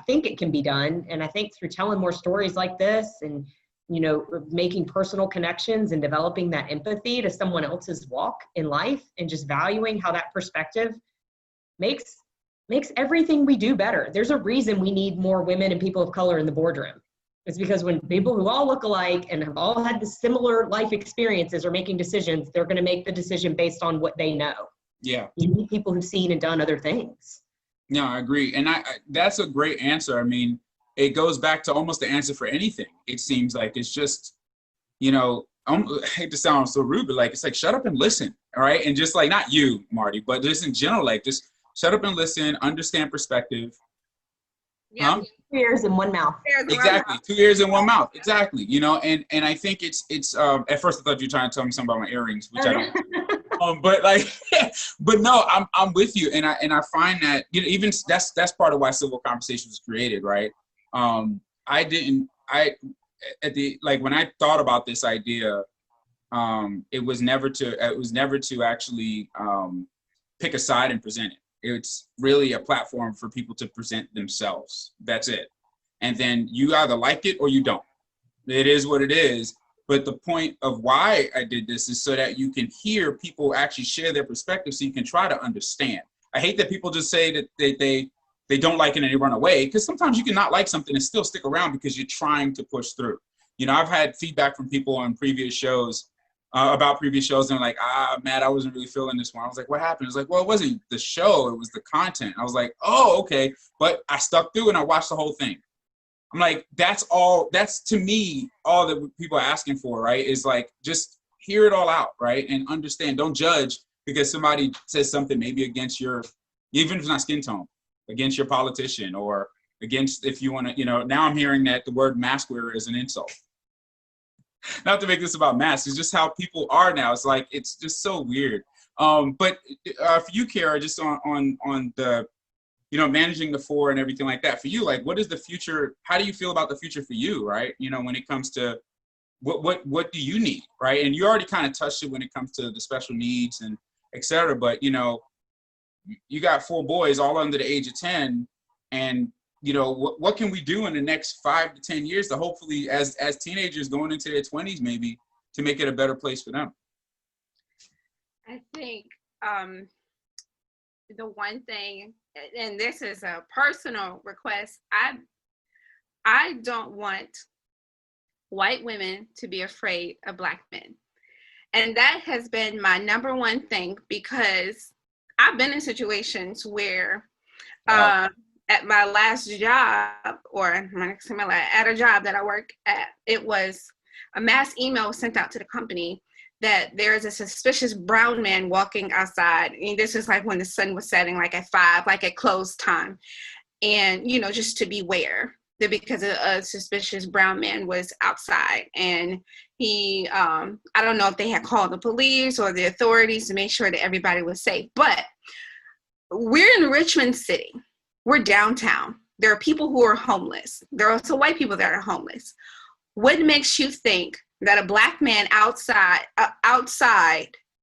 think it can be done. And I think through telling more stories like this and, you know, making personal connections and developing that empathy to someone else's walk in life and just valuing how that perspective makes everything we do better. There's a reason we need more women and people of color in the boardroom. It's because when people who all look alike and have all had the similar life experiences are making decisions, they're going to make the decision based on what they know. Yeah. You need people who've seen and done other things. No, I agree. And I that's a great answer. I mean, it goes back to almost the answer for anything. It seems like it's just, you know, I hate to sound so rude, but like, it's like, shut up and listen. All right. And just like, not you, Marty, but just in general, like just shut up and listen, understand perspective. Yeah. 2 ears and one mouth. Exactly. 2 ears and one mouth. Exactly. You know, and I think it's at first I thought you were trying to tell me something about my earrings, which I don't. But like, but no, I'm with you. And I find that, you know, even that's part of why Civil Conversation was created. Right. When I thought about this idea, it was never to actually pick a side and present it. It's really a platform for people to present themselves. That's it. And then you either like it or you don't. It is what it is. But the point of why I did this is so that you can hear people actually share their perspective so you can try to understand. I hate that people just say that they don't like it and they run away, because sometimes you can not like something and still stick around because you're trying to push through. You know, I've had feedback from people on previous shows about previous shows, and like, Matt, I wasn't really feeling this one. I was like, what happened? It's like, well, it wasn't the show, it was the content. I was like, oh, okay. But I stuck through and I watched the whole thing. I'm like, that's to me, all that people are asking for, right? Is like, just hear it all out, right? And understand, don't judge because somebody says something maybe against your, even if it's not skin tone, against your politician or against, if you want to, you know, now I'm hearing that the word mask wearer is an insult. Not to make this about masks, it's just how people are now. It's like, it's just so weird. But for you, Kierra, just on the, you know, managing the 4 and everything like that, for you, like, what is the future? How do you feel about the future for you, right? You know, when it comes to what do you need, right? And you already kind of touched it when it comes to the special needs and et cetera. But, you know, you got 4 boys all under the age of 10, and you know, what can we do in the next 5 to 10 years to hopefully, as teenagers going into their 20s, maybe, to make it a better place for them? I think the one thing, and this is a personal request, I don't want white women to be afraid of Black men. And that has been my number one thing, because I've been in situations where at my last job, or at a job that I work at, it was a mass email sent out to the company that there is a suspicious brown man walking outside. And this is like when the sun was setting, like at 5, like at close time. And, you know, just to beware that because a suspicious brown man was outside. And he, I don't know if they had called the police or the authorities to make sure that everybody was safe. But we're in Richmond City. We're downtown. There are people who are homeless. There are also white people that are homeless. What makes you think that a Black man outside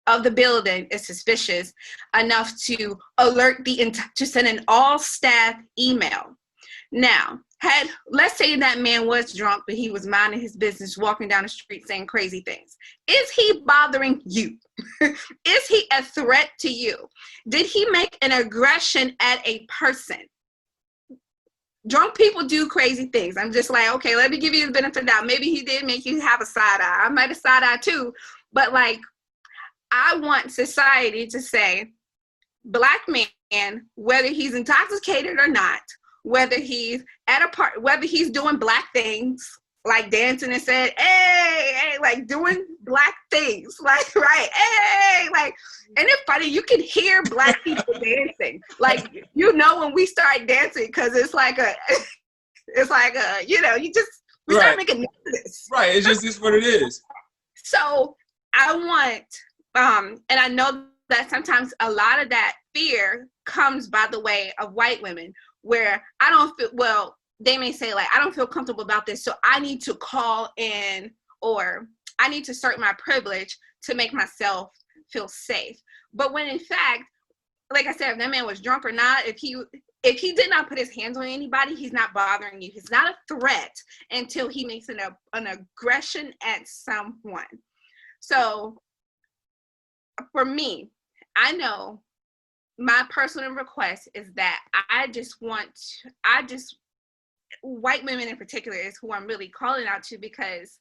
of the building is suspicious enough to alert to send an all staff email? Now, let's say that man was drunk, but he was minding his business, walking down the street saying crazy things. Is he bothering you? Is he a threat to you? Did he make an aggression at a person? Drunk people do crazy things. I'm just like, okay, let me give you the benefit of the doubt. Maybe he did make you have a side eye. I might have side eye too, but like, I want society to say, Black man, whether he's intoxicated or not, whether he's at a party, whether he's doing Black things, like dancing and said, hey, hey, like doing Black things, like, right, hey, like, and it's funny, you can hear Black people dancing, like, you know, when we start dancing, because it's like a, you know, we start making noises. Right, it's just what it is. So I want, and I know that sometimes a lot of that fear comes by the way of white women, where I don't feel, well, they may say like, I don't feel comfortable about this, so I need to call in, or I need to assert my privilege to make myself feel safe. But when in fact, like I said, if that man was drunk or not, if he did not put his hands on anybody, he's not bothering you. He's not a threat until he makes an aggression at someone. So for me, I know my personal request is that white women in particular is who I'm really calling out to, because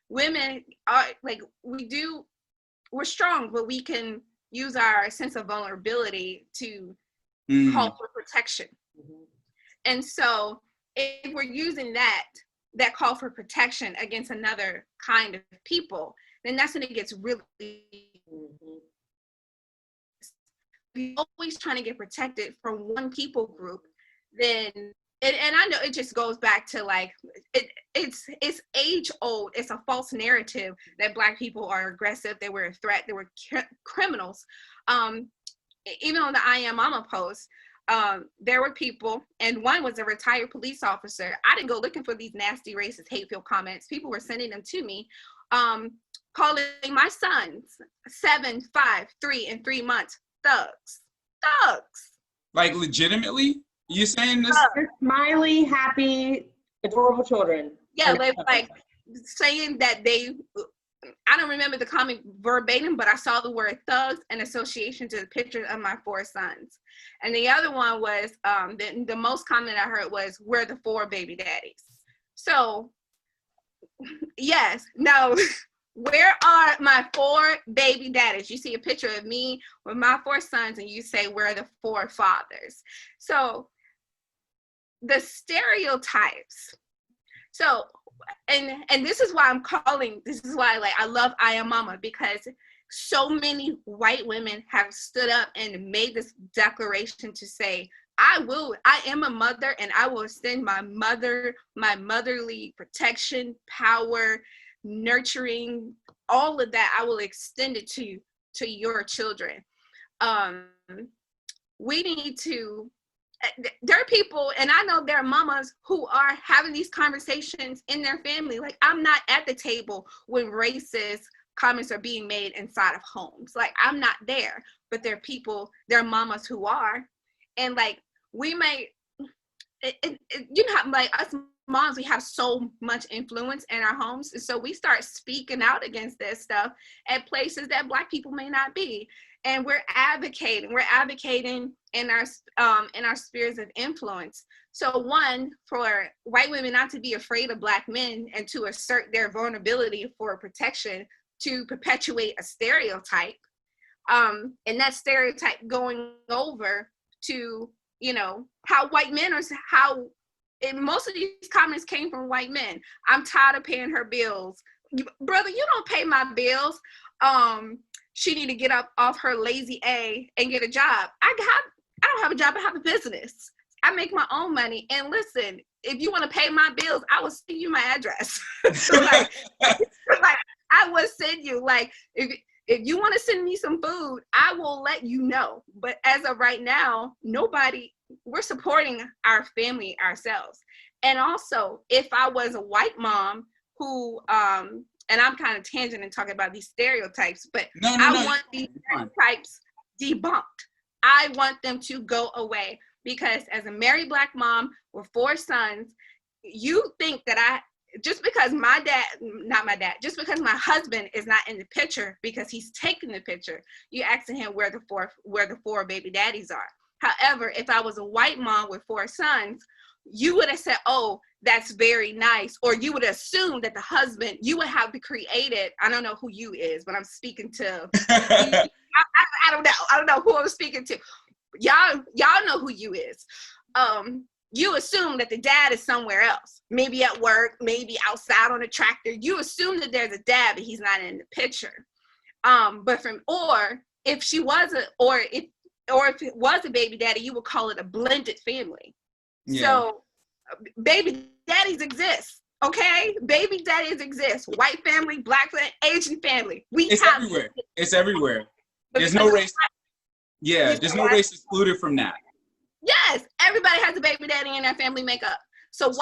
women are like, we're strong, but we can use our sense of vulnerability to call for protection. And so if we're using that call for protection against another kind of people, then that's when it gets really, we're always trying to get protected from one people group, then, and I know it just goes back to like, it's age old. It's a false narrative that Black people are aggressive, they were a threat, they were criminals. Even on the I Am Mama post, there were people, and one was a retired police officer. I didn't go looking for these nasty, racist, hateful comments. People were sending them to me, calling my sons 7, 5, 3, and 3 months thugs. Like legitimately? You saying this? They're smiley, happy, adorable children. Yeah, they like saying that I don't remember the comment verbatim, but I saw the word thugs in association to the picture of my 4 sons. And the other one was, the most comment I heard was, we're the 4 baby daddies. So, yes, no, where are my 4 baby daddies? You see a picture of me with my 4 sons and you say, we're the 4 fathers. So, the stereotypes. So, and this is why this is why like I love I Am Mama, because so many white women have stood up and made this declaration to say, I am a mother, and I will extend my motherly protection, power, nurturing, all of that, I will extend it to your children. We need to, there are people, and I know there are mamas who are having these conversations in their family. Like, I'm not at the table when racist comments are being made inside of homes. Like, I'm not there, but there are people, there are mamas who are. And like, we may, you know, like us moms, we have so much influence in our homes. And so we start speaking out against this stuff at places that Black people may not be. And we're advocating in our spheres of influence. So one, for white women not to be afraid of Black men and to assert their vulnerability for protection, to perpetuate a stereotype, and that stereotype going over to, you know, how white men are, and most of these comments came from white men. I'm tired of paying her bills. Brother, you don't pay my bills. She need to get up off her lazy A and get a job. I don't have a job, I have a business. I make my own money. And listen, if you want to pay my bills, I will send you my address. So like, I will send you, like, if you want to send me some food, I will let you know. But as of right now, we're supporting our family ourselves. And also, if I was a white mom who, and I'm kind of tangent and talking about these stereotypes, but I want these stereotypes debunked. I want them to go away, because as a married Black mom with 4 sons, you think that just because just because my husband is not in the picture because he's taking the picture, you asking him where the 4 baby daddies are. However, if I was a white mom with 4 sons, you would have said, oh, that's very nice, or you would assume that the husband, you would have created, I don't know who you is, but I'm speaking to, I don't know who I'm speaking to. Y'all know who you is. You assume that the dad is somewhere else, maybe at work, maybe outside on a tractor. You assume that there's a dad, but he's not in the picture. Or if it was a baby daddy, you would call it a blended family. Yeah. So baby daddies exist, okay? Baby daddies exist. White family, black family, Asian family. It's everywhere. It's everywhere. There's no race. Yeah, there's no race excluded from that. Yes, everybody has a baby daddy in their family makeup. So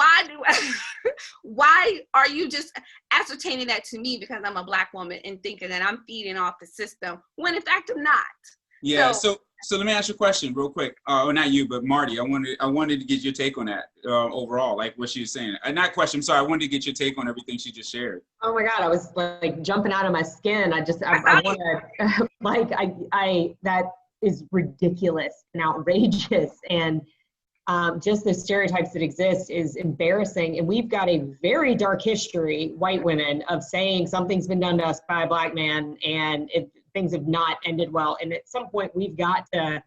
why are you just ascertaining that to me because I'm a Black woman and thinking that I'm feeding off the system when in fact I'm not? Yeah. So let me ask you a question real quick. Or not you, but Marty. I wanted to get your take on that overall, like what she was saying. Not question. Sorry, I wanted to get your take on everything she just shared. Oh my God, I was like jumping out of my skin. I want to that is ridiculous and outrageous, and just the stereotypes that exist is embarrassing. And we've got a very dark history, white women, of saying something's been done to us by a Black man and things have not ended well. And at some point we've got to,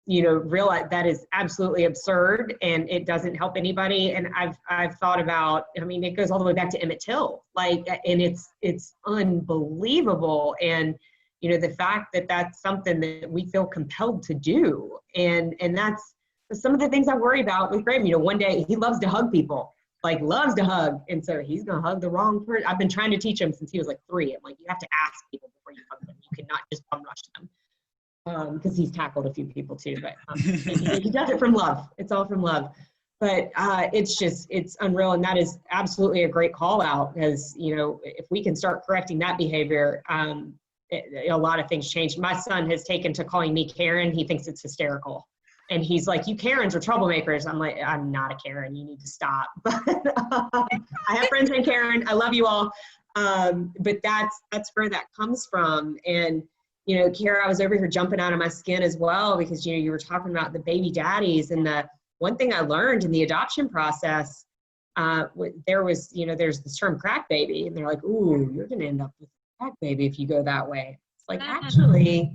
realize that is absolutely absurd and it doesn't help anybody. And I've thought about, it goes all the way back to Emmett Till, and it's unbelievable. And the fact that that's something that we feel compelled to do. And that's some of the things I worry about with Graham. One day he loves to hug people, loves to hug. And so he's going to hug the wrong person. I've been trying to teach him since he was 3. I'm like, you have to ask people before you hug them. You cannot just bum rush them. Because he's tackled a few people too, but he does it from love. It's all from love. But it's unreal. And that is absolutely a great call out, because, if we can start correcting that behavior, a lot of things change. My son has taken to calling me Karen. He thinks it's hysterical. And he's like, you Karens are troublemakers. I'm like, I'm not a Karen. You need to stop. But I have friends named Karen. I love you all. But that's where that comes from. And, Kierra, I was over here jumping out of my skin as well, because, you were talking about the baby daddies. And the one thing I learned in the adoption process, there's this term crack baby. And they're like, ooh, you're going to end up with a crack baby if you go that way. It's actually,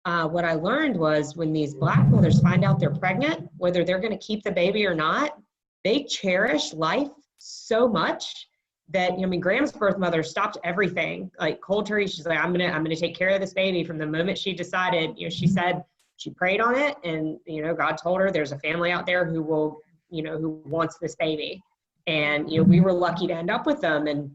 what I learned was when these Black mothers find out they're pregnant, whether they're going to keep the baby or not, they cherish life so much that, Graham's birth mother stopped everything, cold turkey. She's like, I'm gonna take care of this baby. From the moment she decided, she said she prayed on it, and God told her there's a family out there who will, who wants this baby, and we were lucky to end up with them, and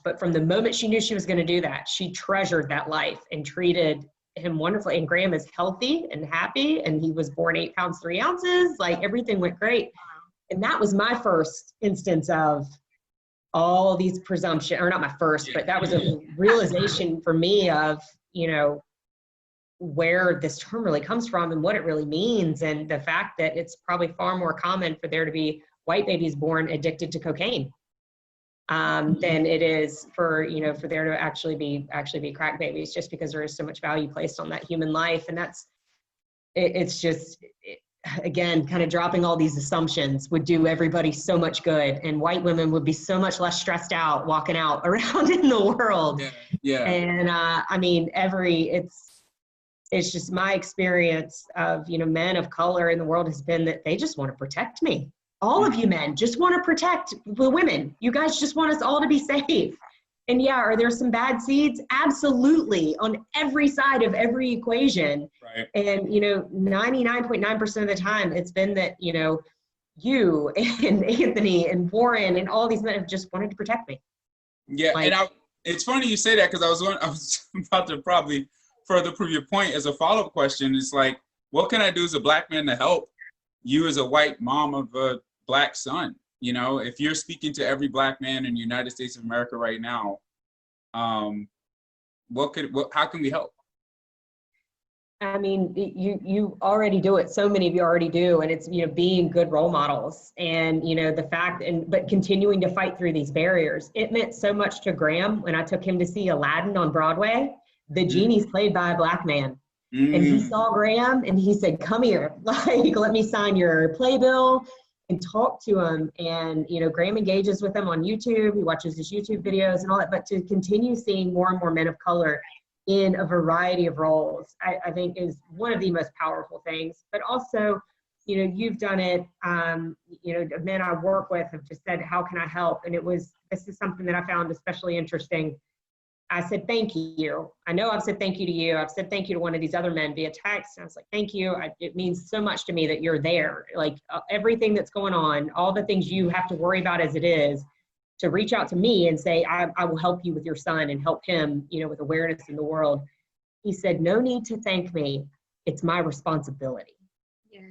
but from the moment she knew she was going to do that, she treasured that life and treated him wonderfully. And Graham is healthy and happy, and he was born 8 pounds 3 ounces. Everything went great. And that was my first instance of all these presumption, or not my first, but that was a realization for me of, where this term really comes from and what it really means. And the fact that it's probably far more common for there to be white babies born addicted to cocaine than it is for there to actually be crack babies, just because there is so much value placed on that human life. And it's just, again, kind of dropping all these assumptions would do everybody so much good, and white women would be so much less stressed out walking out around in the world. Yeah. And it's just my experience of, men of color in the world has been that they just want to protect me. All of you men just want to protect the women. You guys just want us all to be safe. And yeah, are there some bad seeds? Absolutely, on every side of every equation. Right. And 99.9% of the time, it's been that you and Anthony and Warren and all these men have just wanted to protect me. Yeah, and it's funny you say that, because I was about to probably further prove your point as a follow-up question. It's like, what can I do as a Black man to help you as a white mom of a Black son? If you're speaking to every Black man in the United States of America right now, how can we help? You already do it. So many of you already do. And it's, being good role models, and, but continuing to fight through these barriers. It meant so much to Graham when I took him to see Aladdin on Broadway. The genie's played by a Black man. And he saw Graham and he said, come here, let me sign your playbill. and talk to him. And, you know, Graham engages with him on YouTube. He watches his YouTube videos and all that, but to continue seeing more and more men of color in a variety of roles, I think is one of the most powerful things. But also, you know, you've done it, you know, the men I work with have just said, how can I help? And this is something that I found especially interesting. I said, thank you. I know I've said thank you to you. I've said thank you to one of these other men via text. And I was like, thank you. It means so much to me that you're there. Like everything that's going on, all the things you have to worry about as it is, to reach out to me and say, I will help you with your son and help him, you know, with awareness in the world. He said, no need to thank me. It's my responsibility. Yeah.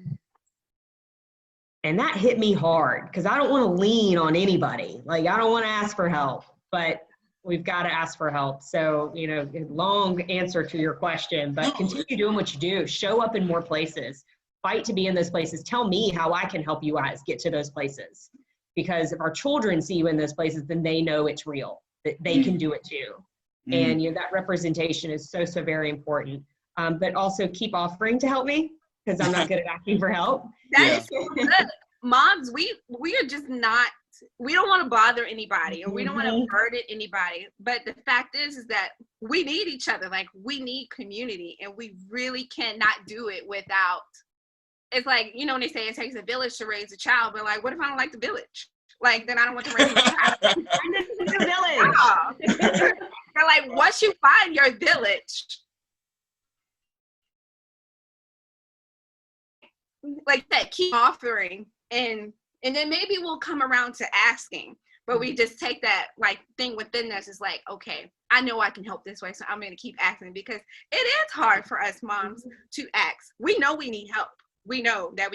And that hit me hard because I don't want to lean on anybody. Like, I don't want to ask for help, but we've got to ask for help. So, you know, long answer to your question, but continue doing what you do. Show up in more places. Fight to be in those places. Tell me how I can help you guys get to those places. Because if our children see you in those places, then they know it's real, that they can do it too. And, you know, that representation is so, so very important. But also keep offering to help me, because I'm not good at asking for help. That is so good. Moms, we are just not, we don't want to bother anybody, or we don't want to burden anybody. But the fact is that we need each other. Like, we need community, and we really cannot do it without. It's like, you know, when they say it takes a village to raise a child, but like, what if I don't like the village? Like, then I don't want to raise a child. I need the village. They're like, once you find your village, like that, keep offering, and then maybe we'll come around to asking. But we just take that like thing within us. Is like, okay, I know I can help this way, so I'm going to keep asking, because it is hard for us moms to ask. We know we need help. We know that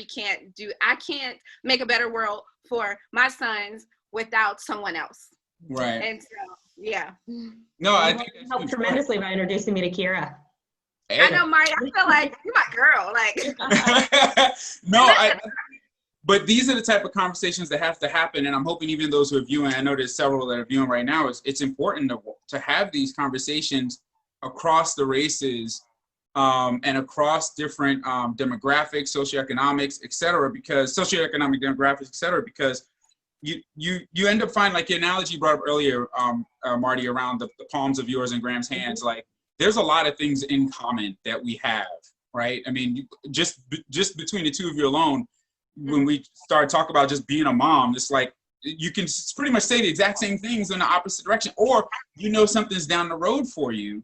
I can't make a better world for my sons without someone else. Right. And so, yeah. No, I think You helped tremendously by introducing me to Kierra. Hey. I know, Marty, I feel like you're my girl. Like, no, but these are the type of conversations that have to happen. And I'm hoping even those who are viewing, I know there's several that are viewing right now, it's important to have these conversations across the races, and across different demographics, socioeconomics, et cetera, because socioeconomic demographics, et cetera, because you end up finding, like your analogy you brought up earlier, Marty, around the palms of yours and Graham's hands, like there's a lot of things in common that we have, right? I mean, just between the two of you alone, when we start talking about just being a mom, it's like you can pretty much say the exact same things in the opposite direction, or you know something's down the road for you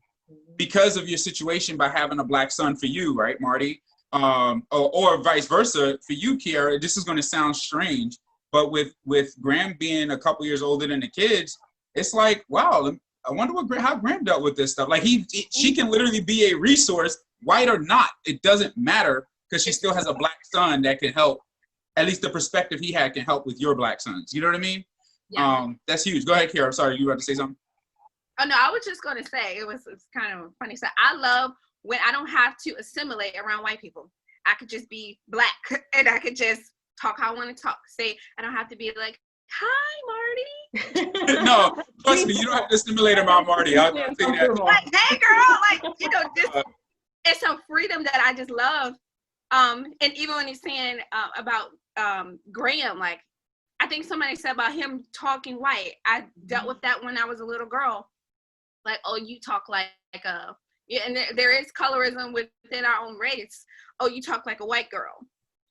because of your situation by having a Black son for you, right, Marty? Or vice versa for you, Kierra. This is going to sound strange, but with Graham being a couple years older than the kids, it's like, wow, I wonder how Graham dealt with this stuff. Like she can literally be a resource, white or not. It doesn't matter, because she still has a Black son that can help. At least the perspective he had can help with your Black sons. You know what I mean? Yeah. That's huge. Go ahead, Kierra. I'm sorry, you were about to say something? Oh no, I was just going to say it's kind of funny. So I love when I don't have to assimilate around white people. I could just be Black, and I could just talk how I want to talk. Say, I don't have to be like, hi, Marty. No, trust me, you don't have to assimilate around Marty. I'll take that. Like, hey girl, like, you know, just it's a freedom that I just love. And even when he's saying about Graham, like, I think somebody said about him talking white. I dealt with that when I was a little girl. Like, oh, you talk like a, yeah, and there is colorism within our own race. Oh, you talk like a white girl.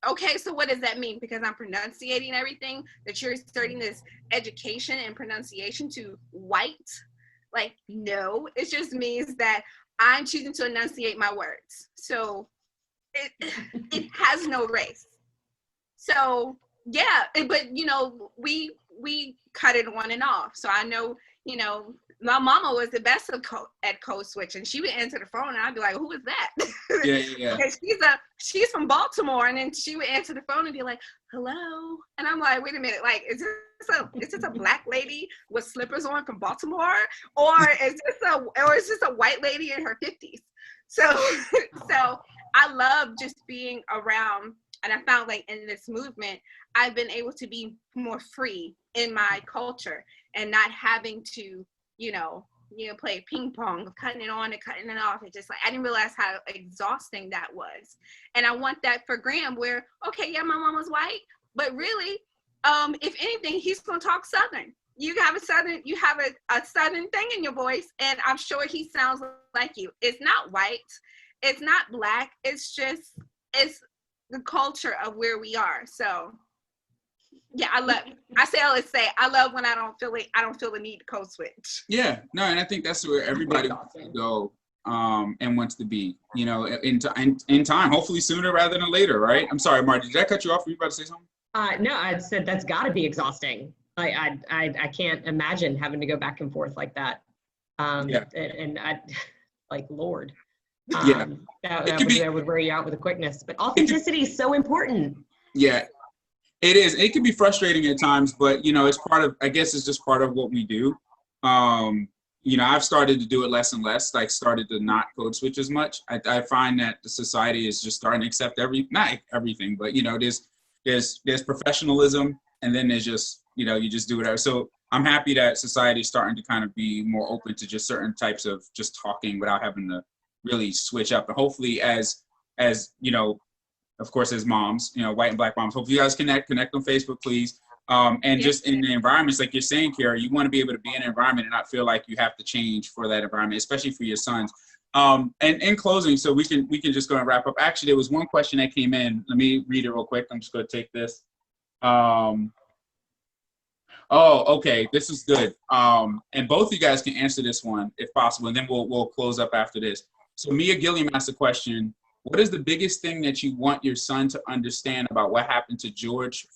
Okay, so what does that mean? Because I'm pronunciating everything, that you're starting this education and pronunciation to white? Like, no, it just means that I'm choosing to enunciate my words. So it has no race. So yeah, but you know, we cut it on and off. So I know, you know, my mama was the best at code switching. She would answer the phone and I'd be like, who is that? Yeah. And she's from Baltimore, and then she would answer the phone and be like, hello. And I'm like, wait a minute, like, is this a Black lady with slippers on from Baltimore? Or is this a white lady in her 50s? So I love just being around, and I found like in this movement, I've been able to be more free in my culture and not having to, you know, play ping pong, cutting it on and cutting it off. It just like, I didn't realize how exhausting that was. And I want that for Graham, where, okay, yeah, my mom was white, But really, if anything, he's going to talk Southern. You have a Southern thing in your voice, and I'm sure he sounds like you. It's not white, it's not black. It's the culture of where we are. So yeah, I always say I love when I don't feel the need to code switch. Yeah, no, and I think that's where everybody wants to go, and wants to be, you know, in time, hopefully sooner rather than later, right? I'm sorry, Marty, did I cut you off? Were you about to say something? No, I said that's got to be exhausting. I can't imagine having to go back and forth like that. Yeah. And I, like, Lord, Yeah. that would wear you out with a quickness. But authenticity is so important. Yeah, it is. It can be frustrating at times, but, you know, I guess it's just part of what we do. You know, I've started to do it less and less, like started to not code switch as much. I find that the society is just starting to accept not everything, but, you know, there's professionalism, and then there's just, you know, you just do whatever. So I'm happy that society is starting to kind of be more open to just certain types of just talking without having to really switch up. And hopefully as you know, of course, as moms, you know, white and black moms, hopefully you guys connect on Facebook, please. And just in the environments, like you're saying, Kierra, you want to be able to be in an environment and not feel like you have to change for that environment, especially for your sons. And in closing, so we can just go and wrap up. Actually, there was one question that came in. Let me read it real quick. I'm just going to take this. Oh, okay, this is good. And both of you guys can answer this one if possible, and then we'll close up after this. So Mia Gilliam asked a question: what is the biggest thing that you want your son to understand about what happened to George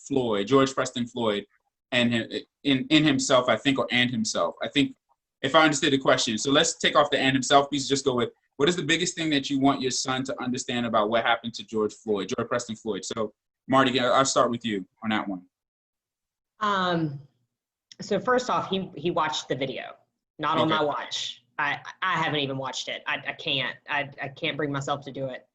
Preston Floyd, and in himself, I think, or and himself? I think, if I understood the question. So let's take off the and himself piece. Just go with, what is the biggest thing that you want your son to understand about what happened to George Preston Floyd? So Marty, I'll start with you on that one. So first off, he watched the video, not on my watch. I haven't even watched it. I can't bring myself to do it.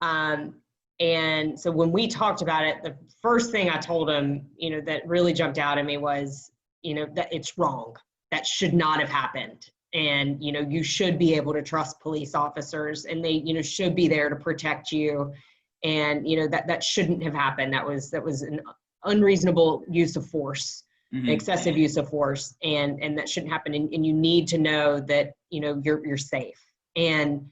And so when we talked about it, the first thing I told him, you know, that really jumped out at me was, you know, that it's wrong. That should not have happened. And, you know, you should be able to trust police officers, and they, you know, should be there to protect you. And, you know, that shouldn't have happened. That was an unreasonable use of force. Mm-hmm. Excessive use of force, and that shouldn't happen. And you need to know that, you know, you're safe. And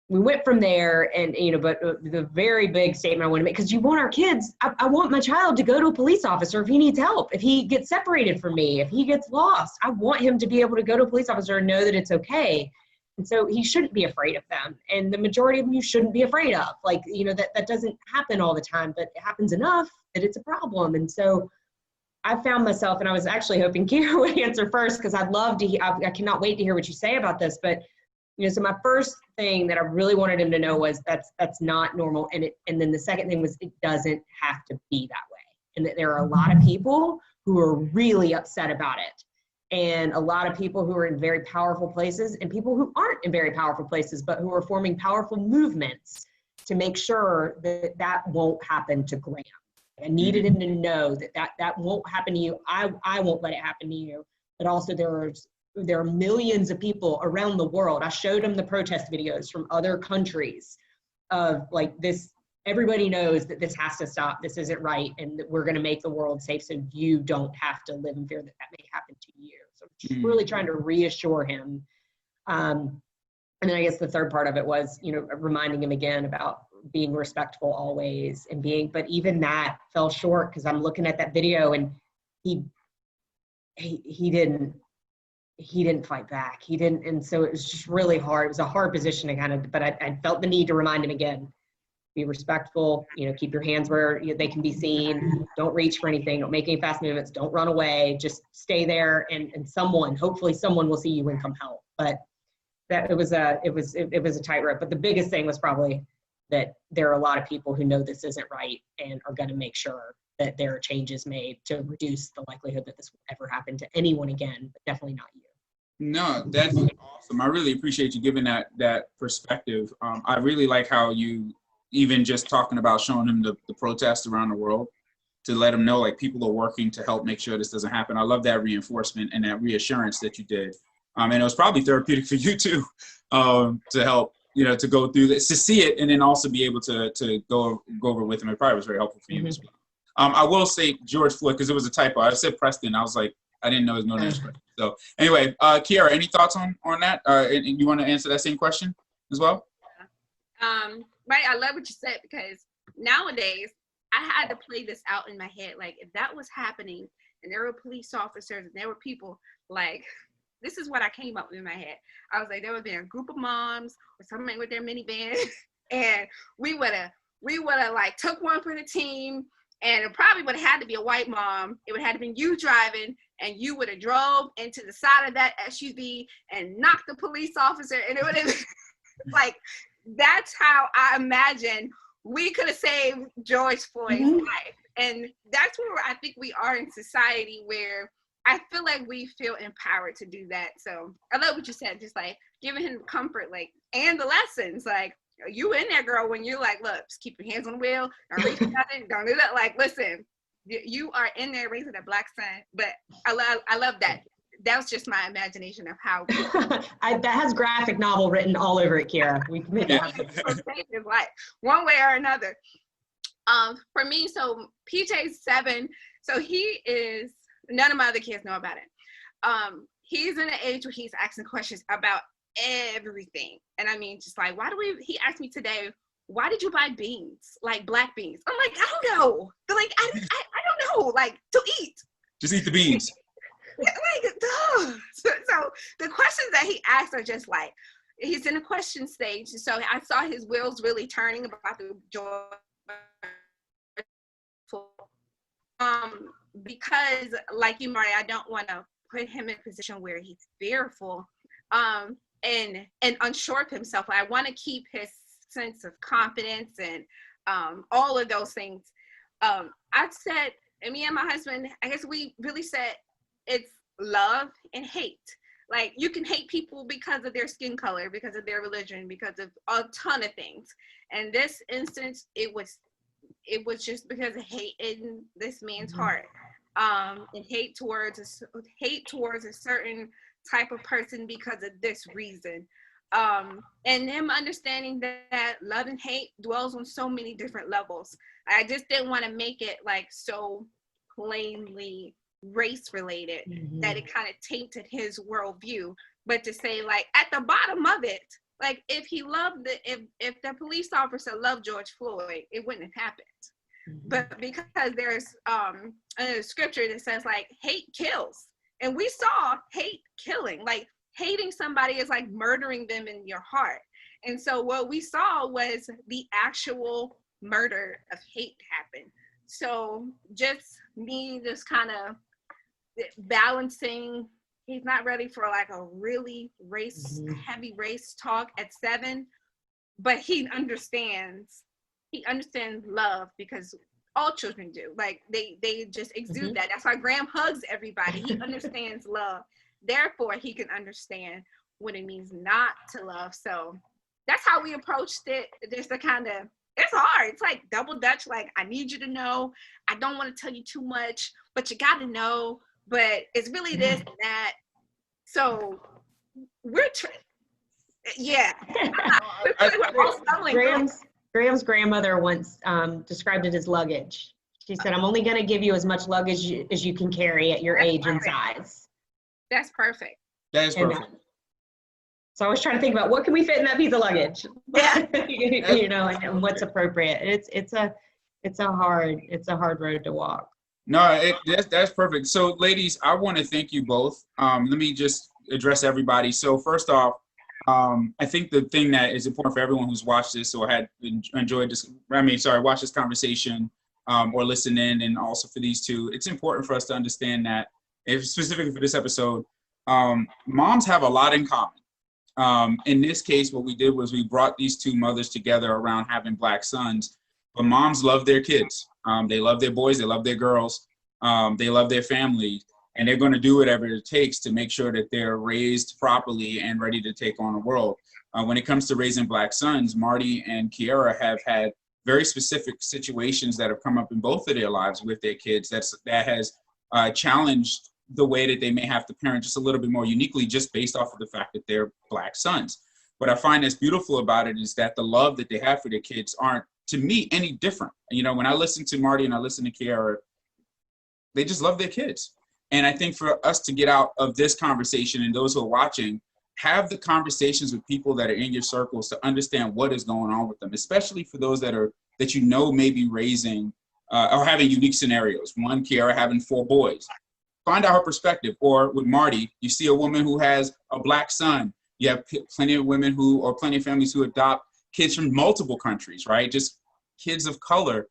we went from there, and, you know, but the very big statement I want to make, because you want our kids, I want my child to go to a police officer if he needs help, if he gets separated from me, if he gets lost. I want him to be able to go to a police officer and know that it's okay. And so he shouldn't be afraid of them. And the majority of them you shouldn't be afraid of. Like, you know, that doesn't happen all the time, but it happens enough that it's a problem. And so I found myself, and I was actually hoping Kierra would answer first, because I'd love to I cannot wait to hear what you say about this. But, you know, so my first thing that I really wanted him to know was that's not normal. And then the second thing was, it doesn't have to be that way. And that there are a lot of people who are really upset about it. And a lot of people who are in very powerful places, and people who aren't in very powerful places, but who are forming powerful movements to make sure that won't happen to Graham. I needed him to know that won't happen to you. I won't let it happen to you. But also there are millions of people around the world. I showed him the protest videos from other countries of, like, this. Everybody knows that this has to stop. This isn't right, and that we're going to make the world safe, so you don't have to live in fear that may happen to you. So just really trying to reassure him. And then I guess the third part of it was, you know, reminding him again about being respectful always, and but even that fell short, because I'm looking at that video, and he didn't fight back. He didn't. And so it was just really hard. It was a hard position to kind of, but I felt the need to remind him again, be respectful, you know, keep your hands where they can be seen. Don't reach for anything. Don't make any fast movements. Don't run away. Just stay there, and hopefully someone will see you and come help. But that it was a tightrope. But the biggest thing was probably that there are a lot of people who know this isn't right and are going to make sure that there are changes made to reduce the likelihood that this will ever happen to anyone again, but definitely not you. No, that's awesome. I really appreciate you giving that perspective. I really like how you, even just talking about showing them the protests around the world, to let them know, like, people are working to help make sure this doesn't happen. I love that reinforcement and that reassurance that you did. And it was probably therapeutic for you too, to help, you know, to go through this, to see it, and then also be able to go over with them. It probably was very helpful for you as well. I will say George Floyd because it was a typo. I said Preston. I was like, I didn't know his middle name was Preston. So anyway, Kierra, any thoughts on that? And you want to answer that same question as well? Right, I love what you said because nowadays I had to play this out in my head. Like if that was happening and there were police officers and there were people, like this is what I came up with in my head. I was like, there would be a group of moms or somebody with their minivan, and we would have like took one for the team, and it probably would have had to be a white mom. It would have been you driving, and you would have drove into the side of that SUV and knocked the police officer, and it would have like. That's how I imagine we could have saved George Floyd's life. And that's where I think we are in society where I feel like we feel empowered to do that. So I love what you said, just like giving him comfort, like, and the lessons, like you in there, girl, when you're like, look, just keep your hands on the wheel, don't reach nothing, don't do that. Like, listen, you are in there raising a black son. But I love that. That was just my imagination of how that has graphic novel written all over it, Kierra. We can like one way or another. For me, so PJ's 7, so he is, none of my other kids know about it. He's in an age where he's asking questions about everything. And I mean, just like, he asked me today, why did you buy beans? Like black beans. I'm like, I don't know. They're like, I don't know, like to eat. Just eat the beans. Like, duh. So the questions that he asked are just like, he's in a question stage. So I saw his wheels really turning about the joy. Because like you, Marty, I don't want to put him in a position where he's fearful and unsure of himself. I want to keep his sense of confidence and all of those things. I said, and me and my husband, I guess we really said, it's love and hate. Like you can hate people because of their skin color, because of their religion, because of a ton of things. And this instance, it was just because of hate in this man's heart, and hate towards a certain type of person because of this reason. And him understanding that love and hate dwells on so many different levels. I just didn't want to make it like so plainly race related that it kind of tainted his worldview, but to say like at the bottom of it, like if he loved if the police officer loved George Floyd, it wouldn't have happened. But because there's a scripture that says like hate kills, and we saw hate killing, like hating somebody is like murdering them in your heart. And so what we saw was the actual murder of hate happen. So just me just kind of balancing, he's not ready for like a really heavy race talk at 7, but he understands love because all children do. Like they just exude that. That's why Graham hugs everybody. He understands love. Therefore, he can understand what it means not to love. So that's how we approached it. Just to kind of, it's hard. It's like double Dutch. Like, I need you to know. I don't want to tell you too much, but you got to know. But it's really this and that. So we're Graham's grandmother once described it as luggage. She said, I'm only going to give you as much luggage as you can carry at your age and size. That's perfect. That is perfect. So I was trying to think about what can we fit in that piece of luggage? Yeah. You know, and what's appropriate. It's a hard road to walk. No, that's perfect. So ladies, I want to thank you both. Let me just address everybody. So first off, I think the thing that is important for everyone who's watched this or had enjoyed this, watch this conversation or listen in, and also for these two, it's important for us to understand that, specifically for this episode, moms have a lot in common. In this case, what we did was we brought these two mothers together around having black sons, but moms love their kids. They love their boys, they love their girls, they love their family, and they're going to do whatever it takes to make sure that they're raised properly and ready to take on the world. When it comes to raising black sons, Marty and Kierra have had very specific situations that have come up in both of their lives with their kids that has challenged the way that they may have to parent just a little bit more uniquely, just based off of the fact that they're black sons. What I find that's beautiful about it is that the love that they have for their kids aren't to me any different. You know, when I listen to Marty and I listen to Kierra, they just love their kids. And I think for us to get out of this conversation, and those who are watching, have the conversations with people that are in your circles to understand what is going on with them, especially for those that you know may be raising or having unique scenarios. One, Kierra having 4 boys. Find out her perspective. Or with Marty, you see a woman who has a Black son. You have plenty of women plenty of families who adopt kids from multiple countries, right? Just kids of color.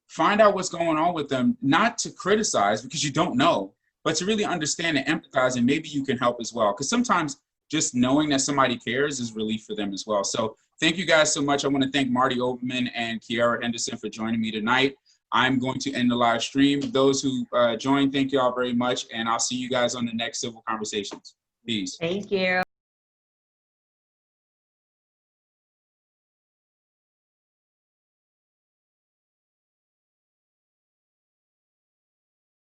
Find out what's going on with them, not to criticize because you don't know, but to really understand and empathize, and maybe you can help as well. Because sometimes just knowing that somebody cares is relief for them as well. So thank you guys so much. I want to thank Marty Overman and Kierra Henderson for joining me tonight. I'm going to end the live stream. Those who joined, thank you all very much. And I'll see you guys on the next Civil Conversations. Peace. Thank you.